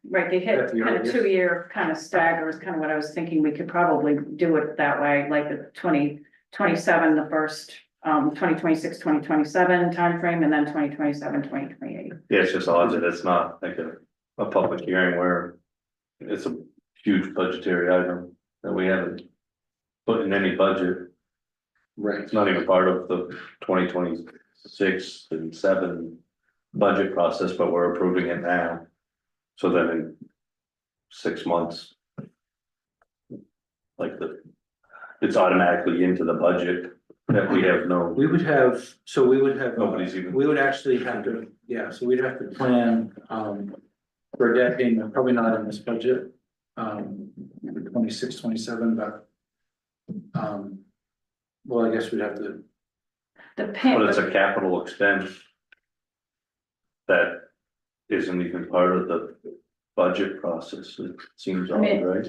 right, they hit That's the kind of earliest. 2-year kind of stagger is kind of what I was thinking. We could probably do it that way, like the 2027, the first, 2026, 2027 timeframe, and then 2027, 2028. yeah, it's just odd that it's not like a public hearing where. It's a huge budgetary item that we haven't put in any budget. Right. It's not even part of the 2026 and 7 budget process, but we're approving it now. So then in 6 months. Like it's automatically into the budget that we have no, We would have, so we would have. Nobody's even- We would actually have to, yeah, so we'd have to plan, for a debt payment, probably not in this budget. For 26, 27, but. Well, I guess we'd have to, The but it's pay, a capital expense. That isn't even part of the budget process, it seems odd, mean- right?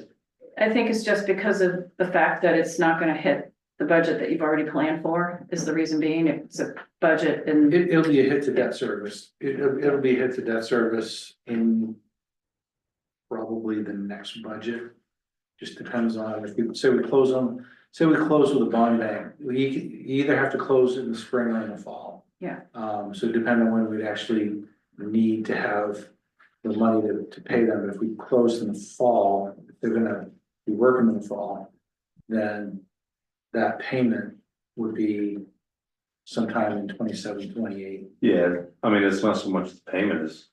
I think it's just because of the fact that it's not gonna hit the budget that you've already planned for, is the reason being. It's a budget and, it'll be a hit to debt service, it'll be a hit to debt service in. Probably the next budget. Just depends on if we, say we close with a bond bank, we either have to close in the spring or in the fall. Yeah. So depending on when we'd actually need to have the money to pay them, if we close in the fall, if they're gonna be working in the fall. Then that payment would be sometime in 27, 28. Yeah, I mean, it's not so much the payment as.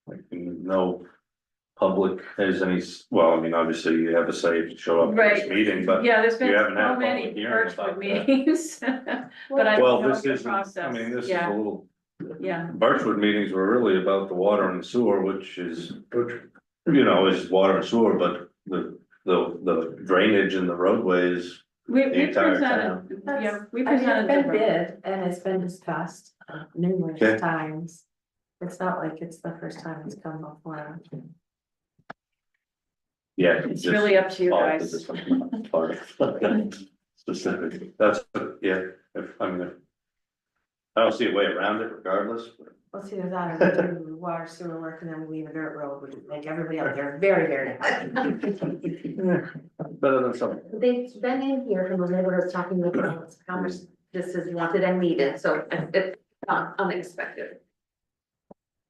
Like, no public has any, well, I mean, obviously you have a say if you show up at this Right. meeting, but. yeah, there's been You haven't had a so many public hearing Birchwood about that. meetings. But I Well, don't know this the is, I process. mean, this is a Yeah, little, yeah, Birchwood meetings were really about the water and the sewer, which is. you know, is water and sewer, but the drainage and the roadways, We the entire presented, town. yeah, we I mean, presented. it's been the- bid and it's been discussed Okay. numerous times. It's not like it's the first time it's come before. Yeah. It's just really up to you all guys. the different part of- Specific, that's, yeah, if, I mean, I don't see a way around it regardless, but. Let's see, there's that, we do water sewer work and then we leave a dirt road, which would make everybody up there very, very happy. Better than some. They've been in here from the neighborhoods talking about how much this is wanted and needed, so it's not unexpected.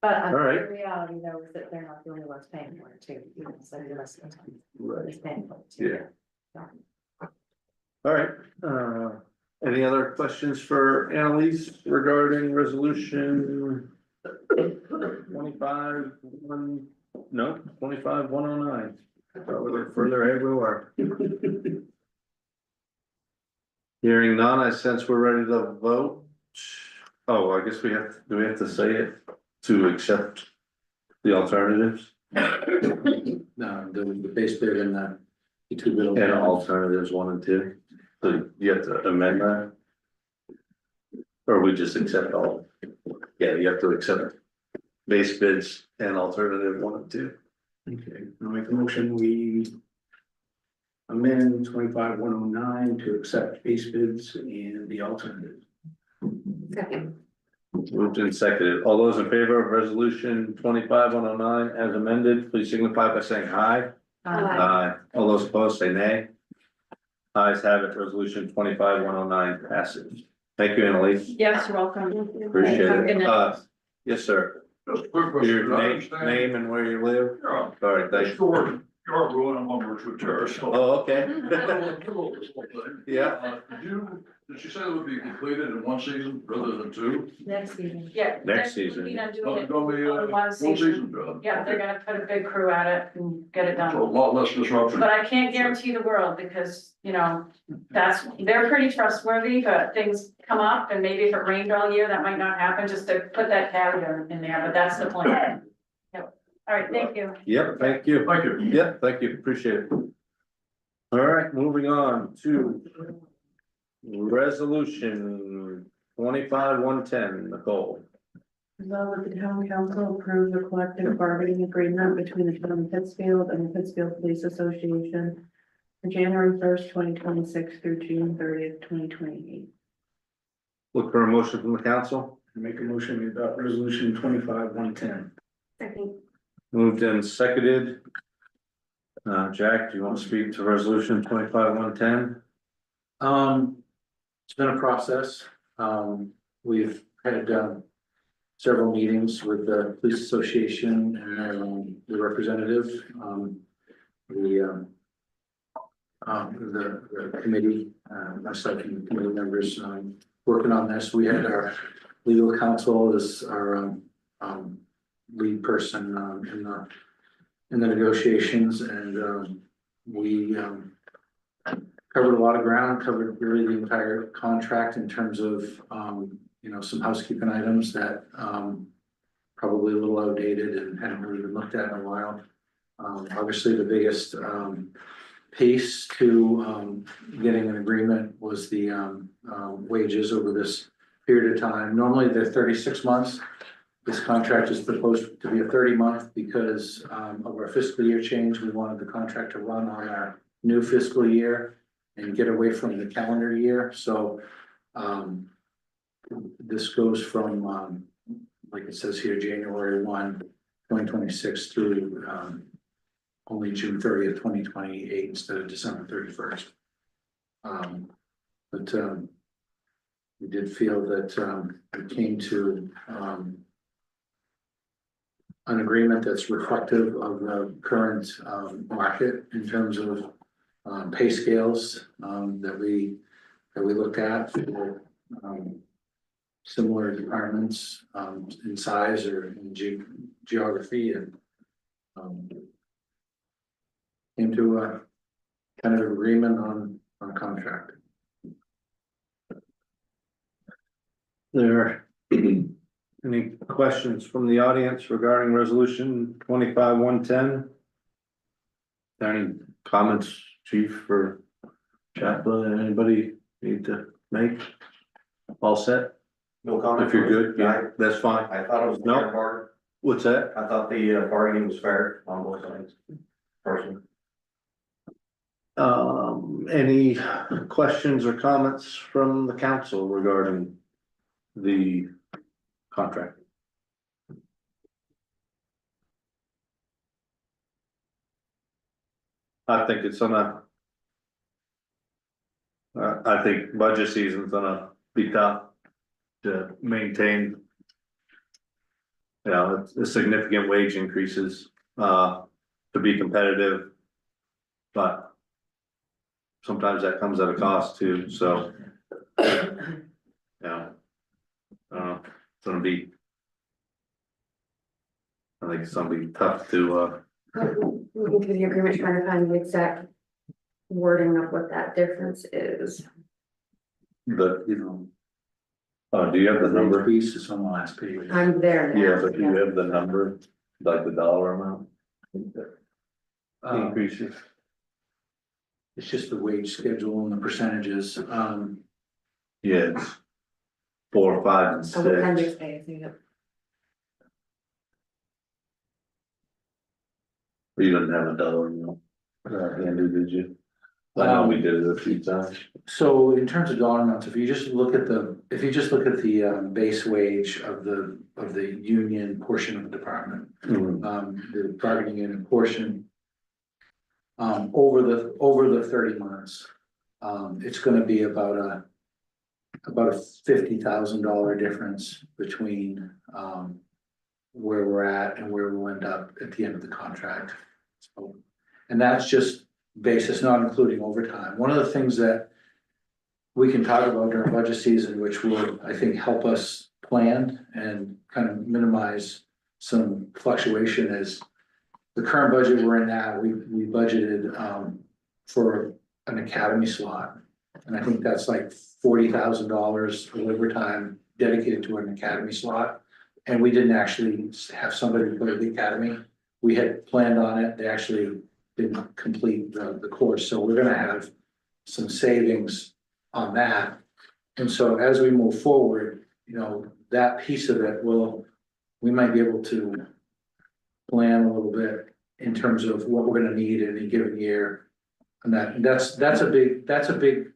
But All right. the reality though is that they're not the only ones paying for it too, you know, so the rest of the time Right. is paying for it too. Yeah. All right, any other questions for Annalise regarding resolution 25-109? Further ahead we were. Hearing none, I sense we're ready to vote. Oh, I guess do we have to say it to accept the alternatives? No, the base bid and the two bid. And alternatives 1 and 2, so you have to amend that? Or we just accept all? Yeah, you have to accept base bids and alternative 1 and 2. Okay, I'll make a motion, we amend 25-109 to accept base bids and the alternative. Second. Moved and seconded. All those in favor of resolution 25-109 as amended, please signify by saying aye. Aye. All those opposed say nay. Ayes have it, resolution 25-109 passes. Thank you, Annalise. Yes, you're welcome. Appreciate Have a good it. night. Yes, sir. Just a quick Your question. I name, understand. name and where you live? Yeah. All right, thanks. Store, yard ruin on Lumberwood Terrace. Oh, okay. Yeah. Did she say it would be completed in 1 season rather than 2? Next season. Yeah. Next season. We're not Well, doing it's it gonna be on a one 1 season. season job. Yeah, they're gonna put a big crew at it and get it So a done. lot less disruption. But I can't guarantee the world because, you know, they're pretty trustworthy, but things come up and maybe if it rained all year, that might not happen, just to put that caveat in there, but that's the plan. Yep. All right, thank you. Yep, thank you. Thank you. Yep, thank you, appreciate it. All right, moving on to resolution 25-110, Nicole. Resolved that the town council approve the collective bargaining agreement between the town of Pittsfield and the Pittsfield Police Association for January 1st, 2026 through June 30th, 2028. Look for a motion from the council. Make a motion, we adopt resolution 25-110. Second. Moved and seconded. Jack, do you want to speak to resolution 25-110? It's been a process. We've had, several meetings with the police association and the representative. The committee, myself and the committee members, working on this. We had our legal counsel as our, lead person, in the negotiations, and, we, covered a lot of ground, covered really the entire contract in terms of, you know, some housekeeping items that, probably a little outdated and hadn't really been looked at in a while. Obviously, the biggest, piece to, getting an agreement was the, wages over this period of time. Normally, they're 36 months. This contract is proposed to be a 30-month because, of our fiscal year change. We wanted the contract to run on our new fiscal year and get away from the calendar year, so, this goes from, like it says here, January 1, 2026 through, only June 30th, 2028 instead of December 31st. But we did feel that, we came to, an agreement that's reflective of the current, market in terms of, pay scales, that we looked at for, similar departments, in size or in geography, and, came to a kind of agreement on a contract. There any questions from the audience regarding resolution 25-110? Any comments, chief or chaplain, anybody need to make? All set? No comment. If you're good, yeah, that's fine. I thought it was No. fair bargain. What's that? I thought the bargaining was fair on both sides. Personally. Any questions or comments from the council regarding the contract? I think it's gonna. I think budget season's gonna be tough to maintain. You know, it's significant wage increases, to be competitive. But. Sometimes that comes at a cost too, so. Yeah. It's gonna be. I think it's gonna be tough to, Looking through the agreement, trying to find the exact wording of what that difference is. but, you know. Do you have the number? Piece is on the last page. I'm there now. Yeah, but do you have the number, like the dollar amount? Increases. It's just the wage schedule and the percentages, Yeah, it's 4, 5, and Oh, appendix 6. A, I think. You didn't have a dollar amount. Andy, did you? I know we did it a few times. So in terms of dollar amounts, if you just look at the base wage of the union portion of the department, the bargaining unit portion. Over the 30 months, it's gonna be about a $50,000 difference between, where we're at and where we'll end up at the end of the contract. So, and that's just basis, not including overtime. One of the things that we can talk about during budget season, which will, I think, help us plan and kind of minimize some fluctuation, is the current budget we're in now. We budgeted for an academy slot. And I think that's like $40,000 of overtime dedicated to an academy slot. And we didn't actually have somebody go to the academy. We had planned on it. They actually didn't complete the course. So we're gonna have some savings on that. And so as we move forward, you know, that piece of it we might be able to plan a little bit in terms of what we're gonna need in a given year. And that's a big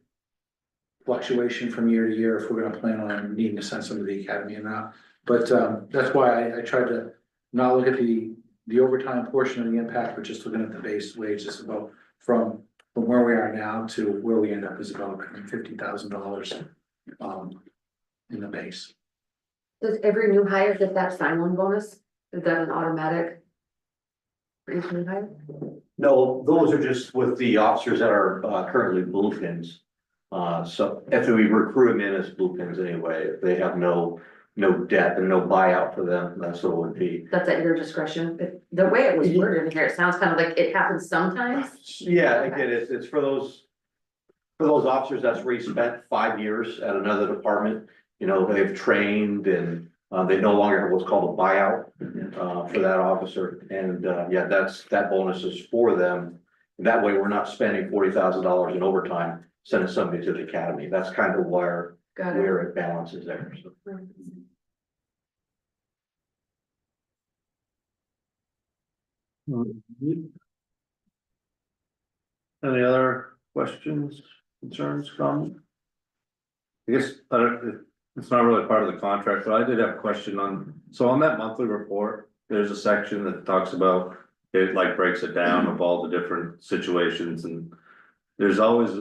fluctuation from year to year if we're gonna plan on needing to send somebody to the academy or not. But that's why I tried to not look at the overtime portion of the impact, but just looking at the base wages about from where we are now to where we end up is about $50,000 in the base. Does every new hire get that sign-on bonus? Is that an automatic? For each new hire? No, those are just with the officers that are currently bluepins. So if we recruit them in as bluepins anyway, if they have no debt and no buyout for them, that's what it would be. That's at your discretion. The way it was worded in here, it sounds kind of like it happens sometimes. Yeah, again, it's for those officers that's where you spent 5 years at another department, you know, they've trained and they no longer have what's called a buyout for that officer. And yeah, that bonus is for them. That way, we're not spending $40,000 in overtime, sending somebody to the academy. That's kind of where it balances there. So. Any other questions, concerns, comments? I guess, it's not really part of the contract, but I did have a question so on that monthly report, there's a section that talks about, it like breaks it down of all the different situations and there's always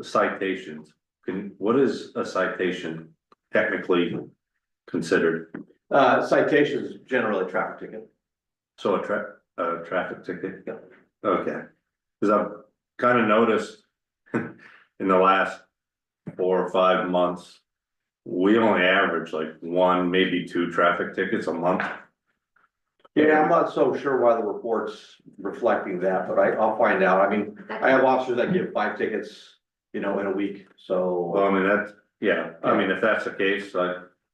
citations. What is a citation technically considered? Citation is generally a traffic ticket. So a traffic ticket? Yeah. Okay, cause I've kind of noticed in the last 4 or 5 months, we only average like 1, maybe 2 traffic tickets a month. Yeah, I'm not so sure why the report's reflecting that, but I'll find out. I mean, I have officers that give 5 tickets, you know, in a week, so. Well, I mean, I mean, if that's the case,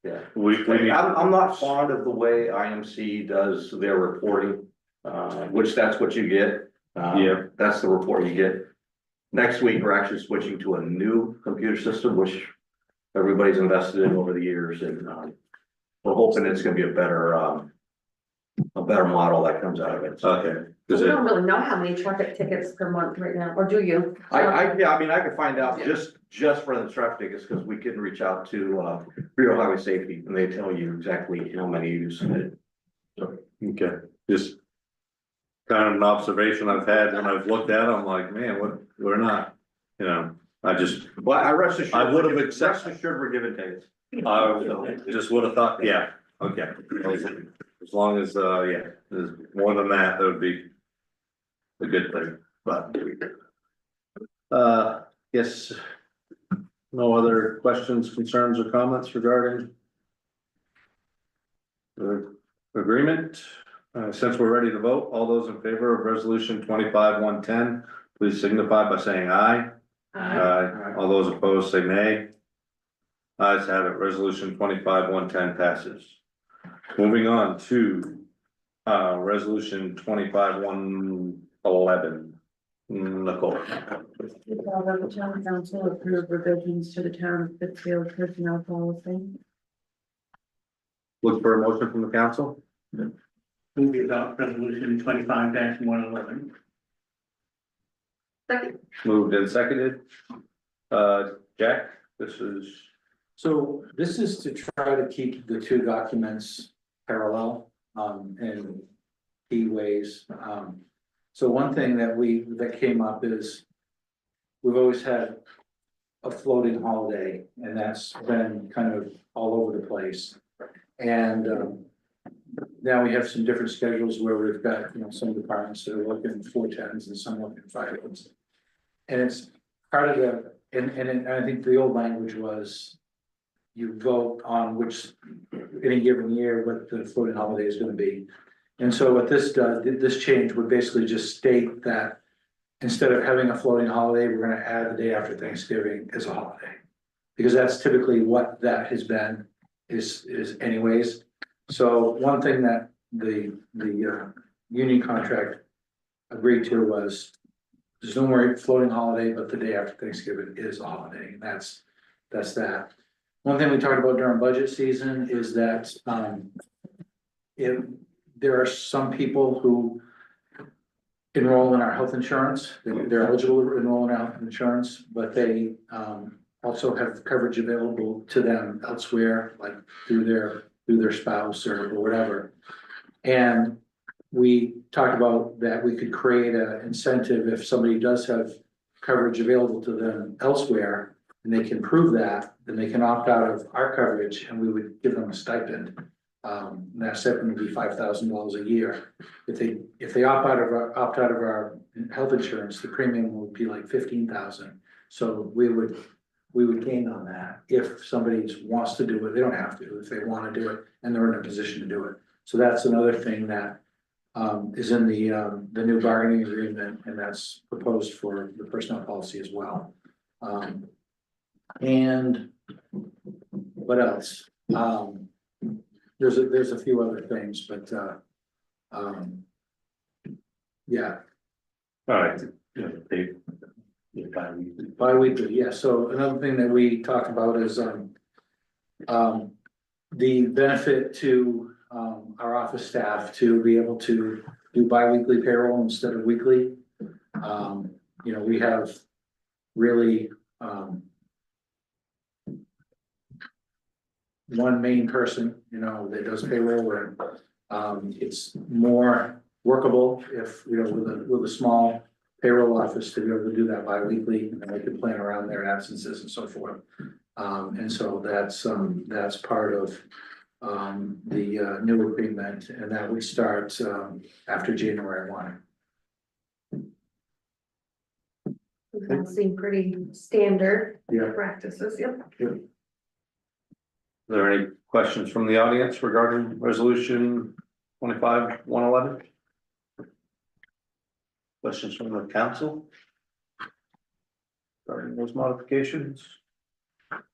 Yeah, we need. I'm not fond of the way IMC does their reporting, which that's what you get. Yeah. That's the report you get. Next week, we're actually switching to a new computer system, which everybody's invested in over the years, and, we're hoping it's gonna be a better model that comes out of it. Okay. We Is it, don't really know how many traffic tickets per month right now, or do you? Yeah, I mean, I could find out just for the traffic tickets, because we can reach out to, Bureau of Highway Safety, and they tell you exactly how many you submitted. okay, just kind of an observation I've had when I've looked at them, like, man, we're not, you know, I just, Well, I rest assured. I would have Rest accepted, assured we're giving tickets. I just would have thought, yeah, okay. As long as, yeah, there's more than that, that would be a good thing, but. Yes. No other questions, concerns, or comments regarding the agreement? Since we're ready to vote, all those in favor of resolution 25-110, please signify by saying aye. Aye. All those opposed say nay. Ayes have it, resolution 25-110 passes. Moving on to resolution 25-111. Nicole. The town council approved revisions to the town of Pittsfield personnel policy. Look for a motion from the council. Move to adopt resolution 25-111. Second. Moved and seconded. Jack, this is, So this is to try to keep the two documents parallel, in key ways. So one thing that came up is we've always had a floating holiday, and that's been kind of all over the place. And, now we have some different schedules where we've got, some departments that are looking 4/10s and some looking 5/8s. And it's part of the, and I think the old language was you vote on which, any given year, what the floating holiday is gonna be. And so what this does, this change would basically just state that instead of having a floating holiday, we're gonna add the day after Thanksgiving as a holiday. Because that's typically what that has been, is anyways. So one thing that the union contract agreed to was there's no more floating holiday, but the day after Thanksgiving is a holiday, and that's that. One thing we talked about during budget season is that, if there are some people who enroll in our health insurance, they're eligible to enroll in our health insurance, but they, also have coverage available to them elsewhere, like through their spouse or whatever. And we talked about that we could create an incentive if somebody does have coverage available to them elsewhere, and they can prove that, then they can opt out of our coverage and we would give them a stipend. And that stipend would be $5,000 a year. If they opt out of our health insurance, the premium would be like $15,000. So we would gain on that. If somebody wants to do it, they don't have to, if they want to do it and they're in a position to do it. So that's another thing that is in the new bargaining agreement, and that's proposed for the personnel policy as well. And what else? There's a few other things, but yeah. all right. Bi-weekly, yeah, so another thing that we talked about is the benefit to our office staff to be able to do bi-weekly payroll instead of weekly. We have really one main person, that does payroll, and it's more workable if, with a small payroll office to be able to do that bi-weekly, and then they can plan around their absences and so forth. And so that's part of the new agreement, and that would start after January 1. That seem pretty standard Yeah. practices, yep. Are there any questions from the audience regarding resolution 25-111? Questions from the council? Regarding those modifications?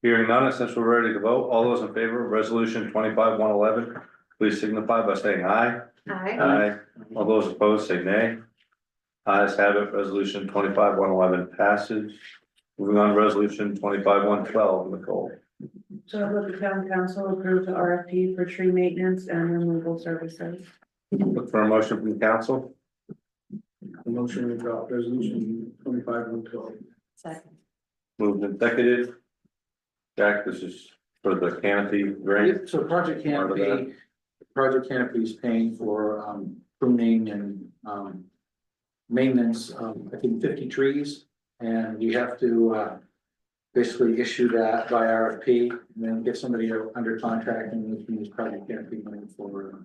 Hearing none, since we're ready to vote, all those in favor of resolution 25-111, please signify by saying aye. Aye. Aye. All those opposed say nay. Ayes have it, resolution 25-111 passes. Moving on to resolution 25-112, Nicole. So that the town council approve the RFP for tree maintenance and removal services. Look for a motion from the council. A motion to adopt resolution 25-112. Second. Moved and seconded. Jack, this is for the canopy, right? So Project Canopy, Project Canopy is paying for pruning and maintenance of, I think, 50 trees. And we have to basically issue that by RFP and then get somebody under contract, and we can use Project Canopy money for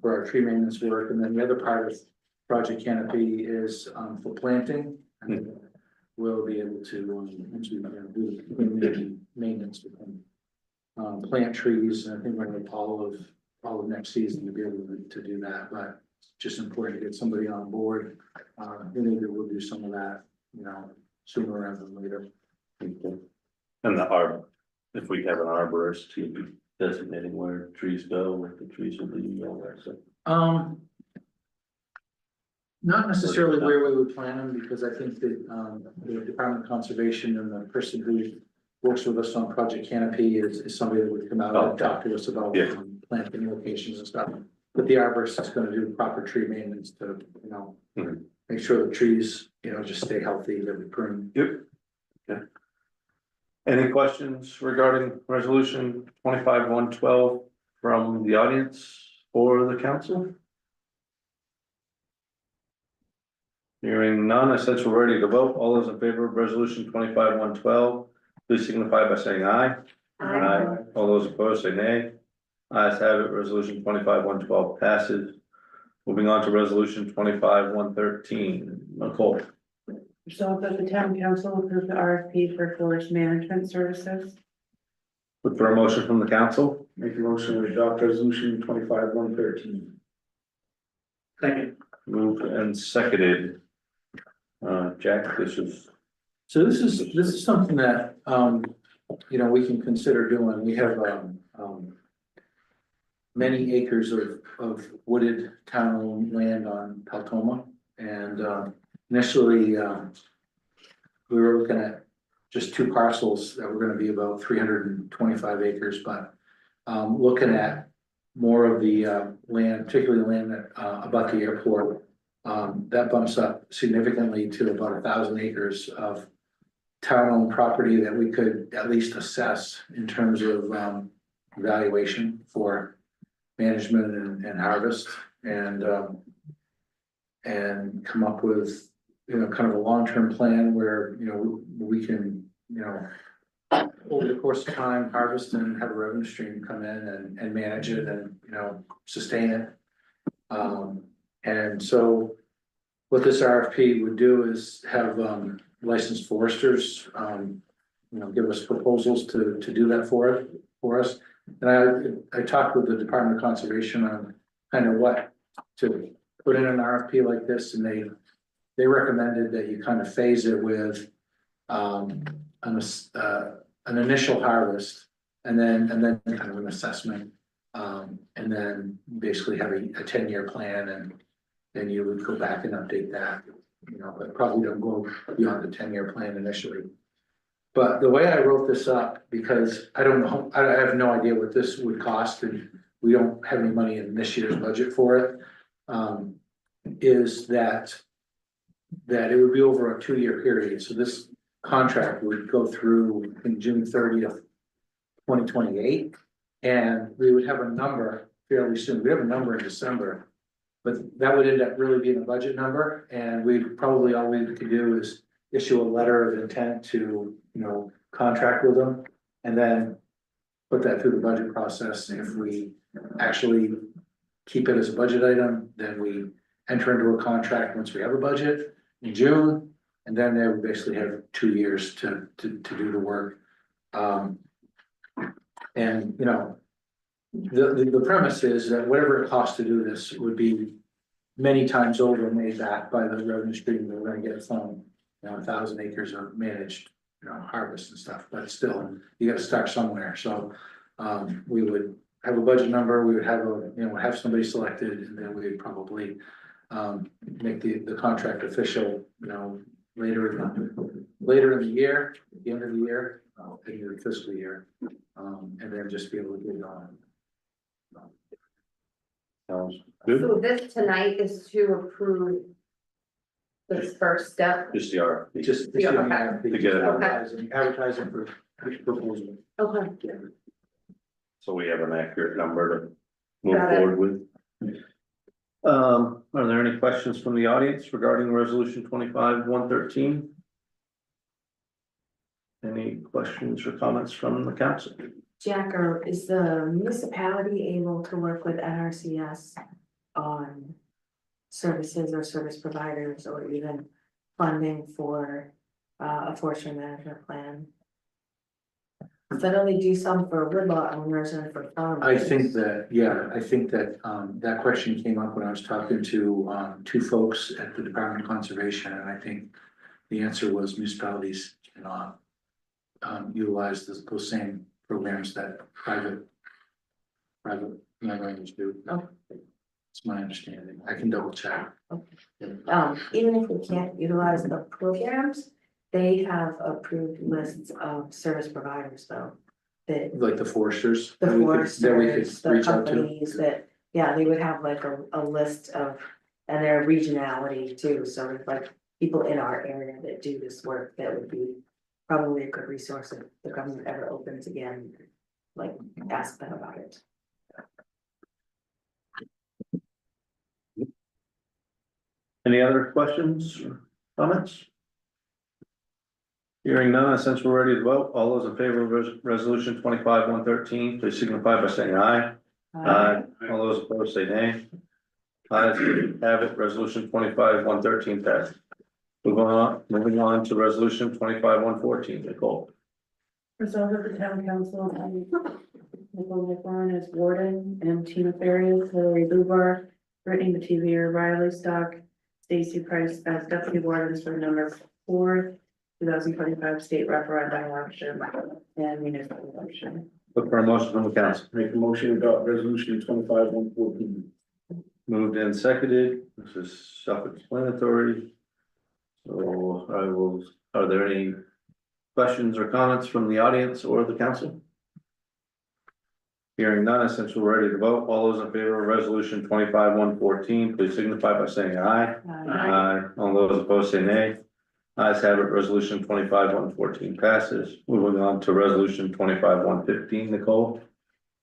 our tree maintenance work. And then the other part of Project Canopy is for planting. And we'll be able to, once we do the maintenance with them, plant trees. And I think we're going to all of next season to be able to do that. But it's just important to get somebody on board. Maybe we'll do some of that, sooner rather than later. And if we have an arborist, he'll be designating where trees go, where the trees will be, all that stuff. Not necessarily where we would plan them, because I think that the Department of Conservation and the person who works with us on Project Canopy is somebody that would come out and talk to us about planting locations and stuff. But the arborist is going to do proper tree maintenance to, make sure the trees, just stay healthy, that we prune. Yep. Okay. Any questions regarding resolution 25-112 from the audience or the council? Hearing none, I sense we're ready to vote. All those in favor of resolution 25-112, please signify by saying aye. Aye. All those opposed say nay. Ayes have it, resolution 25-112 passes. Moving on to resolution 25-113, Nicole. So that the town council approve the RFP for forest management services. Look for a motion from the council. Make a motion to adopt resolution 25-113. Second. Moved and seconded. Jack, this is. So this is something that, we can consider doing. We have, many acres of wooded town-owned land on Paltoma. And, initially, we were looking at just 2 parcels that were gonna be about 325 acres, but, looking at more of the, land, particularly land that, about the airport, that bumps up significantly to about 1,000 acres of town-owned property that we could at least assess in terms of, valuation for management and harvest, and come up with, kind of a long-term plan where, we can, over the course of time, harvest and have a revenue stream come in and manage it and, sustain it. And so what this RFP would do is have licensed foresters, give us proposals to do that for us. And I talked with the Department of Conservation on kind of what to put in an RFP like this, and they recommended that you kind of phase it with an initial harvest, and then kind of an assessment, and then basically have a 10-year plan, and then you would go back and update that, but probably don't go beyond the 10-year plan initially. But the way I wrote this up, because I don't know, I have no idea what this would cost, and we don't have any money in this year's budget for it, is that it would be over a 2-year period. So this contract would go through in June 30th, 2028, and we would have a number fairly soon. We have a number in December, but that would end up really being a budget number, and all we could do is issue a letter of intent to, contract with them, and then put that through the budget process. If we actually keep it as a budget item, then we enter into a contract once we have a budget in June, and then they would basically have 2 years to do the work. And the premise is that whatever it costs to do this would be many times over made back by the revenue stream that we're gonna get from 1,000 acres of managed harvest and stuff. But still, you got to start somewhere. So we would have a budget number, we would have have somebody selected, and then we would probably make the contract official, you know, later in the year, at the end of the year, in your fiscal year. And then just be able to get it on. Sounds good. So this tonight is to approve this first step. Just the RFP. Just. Yeah, okay. To get it on. Advertising for proposal. Okay. So we have an accurate number to move Got it. forward with. Are there any questions from the audience regarding resolution 25-113? Any questions or comments from the council? Jack, or is the municipality able to work with NRCS on services or service providers or even funding for a forestry management plan? So that only do some for woodlot owners and for farmers. I think that, yeah, I think that, that question came up when I was talking to, two folks at the Department of Conservation, and I think the answer was municipalities cannot utilize those same programs that private landowners do. Oh. It's my understanding. I can double check. Even if we can't utilize the programs, they have approved lists of service providers though. That Like the foresters. the that we could foresters, the reach out to. companies that, yeah, they would have like a list of, and their regionality too, so it's like people in our area that do this work, that would be probably a good resource if the government ever opens again, like ask them about it. Any other questions or comments? Hearing none, and since we're ready to vote, all those in favor of resolution 25-113, please signify by saying aye. Aye. All those opposed say nay. Ayes have it, resolution 25-113 passed. Moving on to resolution 25-114, Nicole. Resolved that the town council, Nicole McLaurin as warden, and Tina Farias, Hillary Lubar, Brittany Mativier, Riley Stock, Stacy Price as deputy wardens for number 4, 2025 state referendum election and municipal election. Look for a motion from the council. Make a motion to adopt resolution 25-114. Moved and seconded. This is self-explanatory. So I will, are there any questions or comments from the audience or the council? Hearing none, and since we're ready to vote, all those in favor of resolution 25-114, please signify by saying aye. Aye. All those opposed say nay. Ayes have it, resolution 25-114 passes. Moving on to resolution 25-115, Nicole.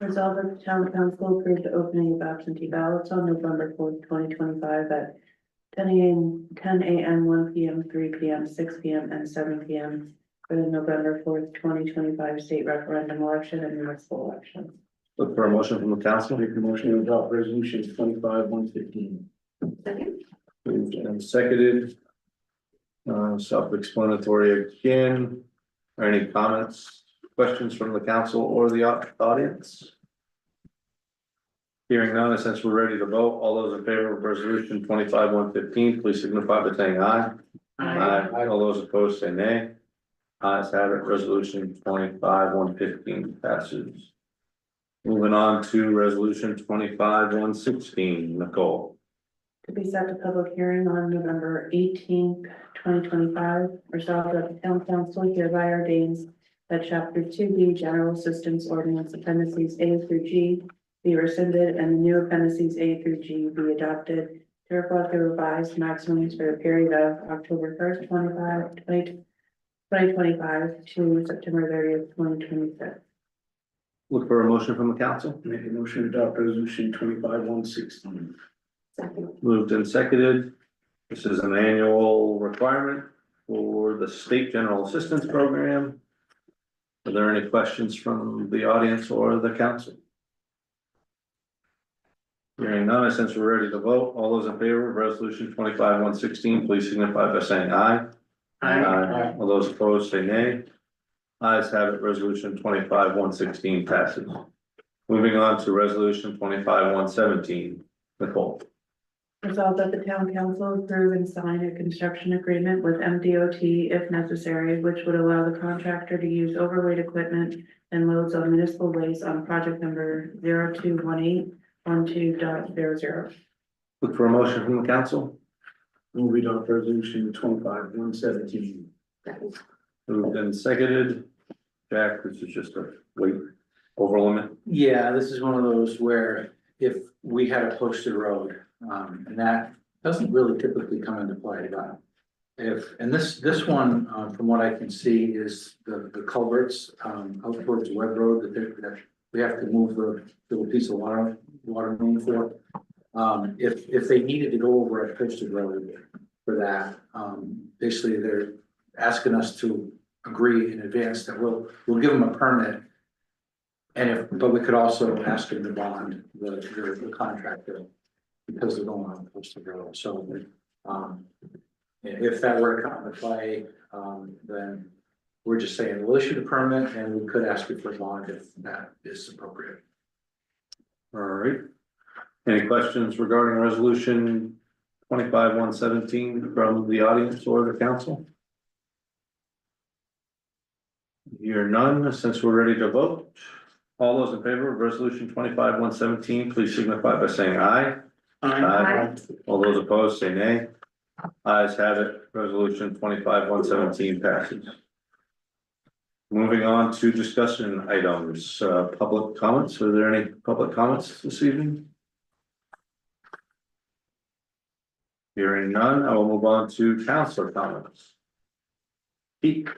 Resolved that the town council approved the opening of absentee ballots on November 4th, 2025 at 10 a.m., 1 p.m., 3 p.m., 6 p.m., and 7 p.m. for the November 4th, 2025 state referendum election and municipal elections. Look for a motion from the council. Make a motion to adopt resolution 25-115. Second. Moved and seconded. Self-explanatory again. Are any comments, questions from the council or the audience? Hearing none, and since we're ready to vote, all those in favor of resolution 25-115, please signify by saying aye. Aye. All those opposed say nay. Ayes have it, resolution 25-115 passes. Moving on to resolution 25-116, Nicole. To be set to public hearing on November 18th, 2025, resolved that the town council hereby ordains that chapter 2B general assistance ordinance appendices A through G be rescinded and the new appendices A through G be adopted to reflect the revised maximums for the period of October 1st, 2025 to September 30th, 2026. Look for a motion from the council. Make a motion to adopt resolution 25-116. Second. Moved and seconded. This is an annual requirement for the state general assistance program. Are there any questions from the audience or the council? Hearing none, and since we're ready to vote, all those in favor of resolution 25-116, please signify by saying aye. Aye. All those opposed say nay. Ayes have it, resolution 25-116 passes. Moving on to resolution 25-117, Nicole. Resolved that the town council approve and sign a construction agreement with MDOT if necessary, which would allow the contractor to use overweight equipment and loads on municipal waste on project number 021812.00. Look for a motion from the council. Move it on resolution 25-117. Moved and seconded. Jack, this is just a weight over limit. Yeah, this is one of those where if we had a posted road, and that doesn't really typically come into play, but and this one, from what I can see is the culverts, out towards Webb Road that we have to move the little piece of water main for. If they needed to go over a posted road for that, basically they're asking us to agree in advance that we'll give them a permit. But we could also ask them to bond the contractor because they're going on a posted road, so, if that were to come into play, then we're just saying we'll issue the permit and we could ask you for a bond if that is appropriate. All right. Any questions regarding resolution 25-117 from the audience or the council? Hear none, since we're ready to vote. All those in favor of resolution 25-117, please signify by saying aye. Aye. All those opposed, say nay. Ayes have it, resolution 25-117 passes. Moving on to discussion items, public comments. Are there any public comments this evening? Hearing none, I will move on to councilor comments. Pete,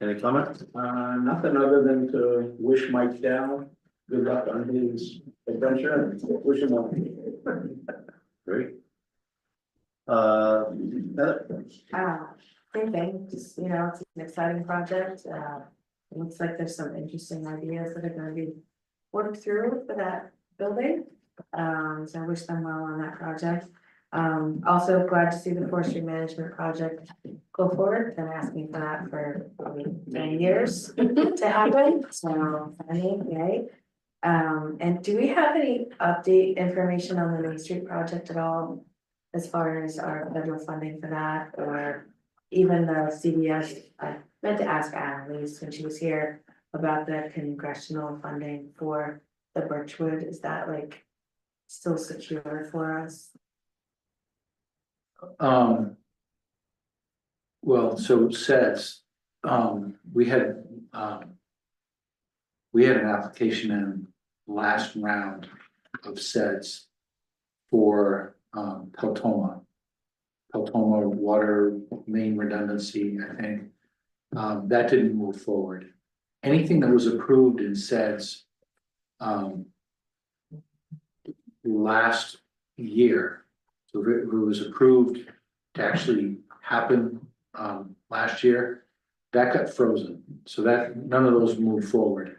any comments? Nothing other than to wish Mike Dow good luck on his adventure and wish him well. Great. Heather? Same thing, just, you know, it's an exciting project, it looks like there's some interesting ideas that are gonna be worked through for that building. So I wish them well on that project. Also glad to see the forestry management project go forward, been asking for that for probably 10 years to happen, so funny, yay. And do we have any update information on the Main Street project at all? As far as our federal funding for that, or even the CBS, I meant to ask Annalise when she was here about the congressional funding for the Birchwood, is that like still secure for us? Well, so it says, we had an application in last round of SEDS for Peltoma water main redundancy, I think. That didn't move forward. Anything that was approved in SEDS last year, so it was approved to actually happen last year, that got frozen, so that none of those moved forward.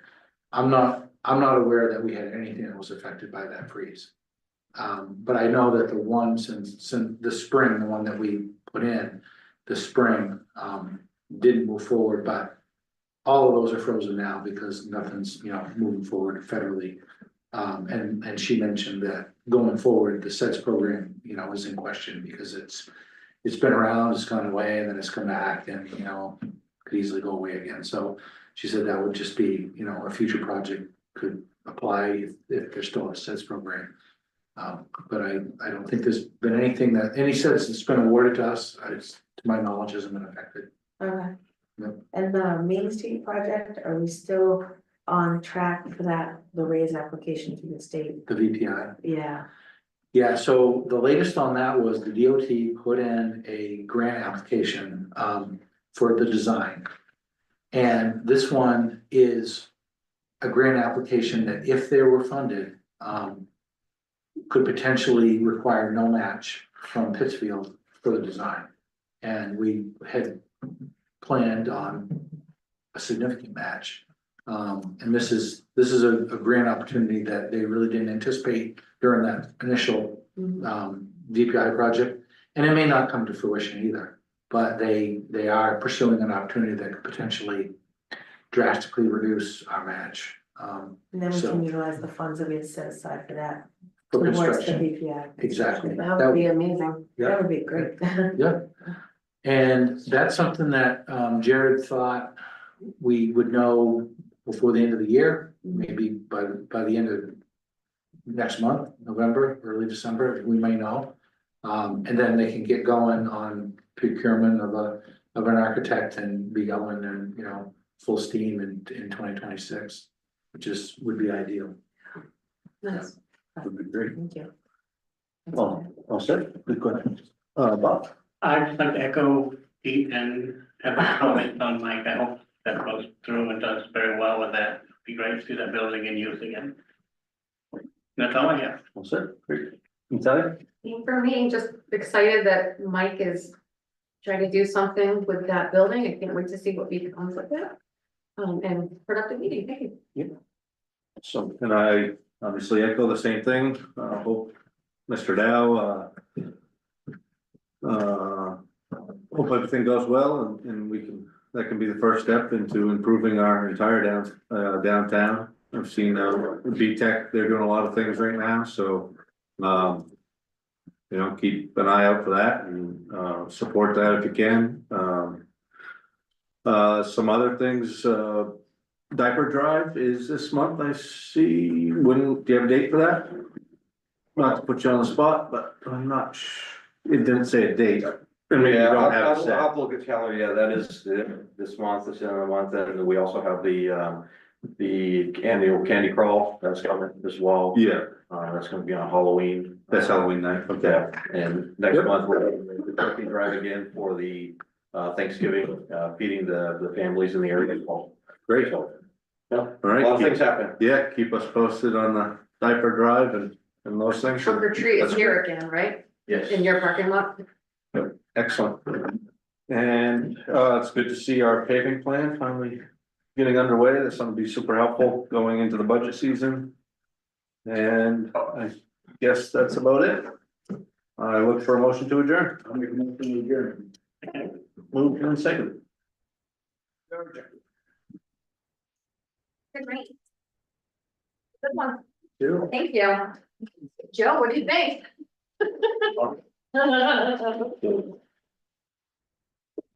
I'm not aware that we had anything that was affected by that freeze. But I know that the one since the spring, the one that we put in the spring, didn't move forward, but all of those are frozen now because nothing's, moving forward federally. And she mentioned that going forward, the SEDS program, is in question because it's been around, it's gone away, and then it's come back and, could easily go away again. So she said that would just be, a future project could apply if there's still a SEDS program. But I don't think there's been anything any SEDS that's been awarded to us, to my knowledge, hasn't been affected. Okay. Yep. And the Main Street project, are we still on track for the raise application to the state? The VPI. Yeah. Yeah, so the latest on that was the DOT put in a grant application for the design. And this one is a grant application that if they were funded, could potentially require no match from Pittsfield for the design. And we had planned on a significant match. And this is a grant opportunity that they really didn't anticipate during that initial DPI project. And it may not come to fruition either, but they are pursuing an opportunity that could potentially drastically reduce our match. And then we can utilize the funds that we had set aside for that. For Towards the construction. BPI. Exactly. That would be amazing. That would be great. Yeah. And that's something that Jared thought we would know before the end of the year, maybe by the end of next month, November, early December, we may know. And then they can get going on procurement of an architect and be going and, you know, full steam in 2026, which would be ideal. Nice. Would be great. Thank you. All set, good question. Bob? I'd just like to echo Pete and have a comment on Mike. I hope that goes through and does very well with that. Be great to see that building in use again. That's all I have. All set, great. Natalia? For me, just excited that Mike is trying to do something with that building. I can't wait to see what becomes of that. And productive meeting, thank you. So, and I obviously echo the same thing, hope Mr. Dow, hope everything goes well and we can, that can be the first step into improving our entire downtown. I've seen, B-Tech, they're doing a lot of things right now, so, you know, keep an eye out for that and, support that if you can. Some other things, diaper drive is this month, I see. Do you have a date for that? Not to put you on the spot, but I'm not it didn't say a date. And maybe you Yeah, don't have it I'll set. have to look at calendar, yeah, that is this month, this end of the month, and we also have the annual candy crawl, that's coming as well. Yeah, That's gonna be on Halloween. that's Halloween night, okay. Yeah, and next Yep. month, we're doing the turkey drive again for the Thanksgiving, feeding the families in the area as well. Great. So, yeah, All a right. lot of things happen. Yeah, keep us posted on the diaper drive and those things. Trunk or treat is That's here again, right? Yes. In your parking lot? Excellent. And it's good to see our paving plan finally getting underway. That's gonna be super helpful going into the budget season. And I guess that's about it. I look for a motion to adjourn. I'll make a motion to adjourn. Move in second. Good night. Good one, Two. thank you. Joe, what do you think?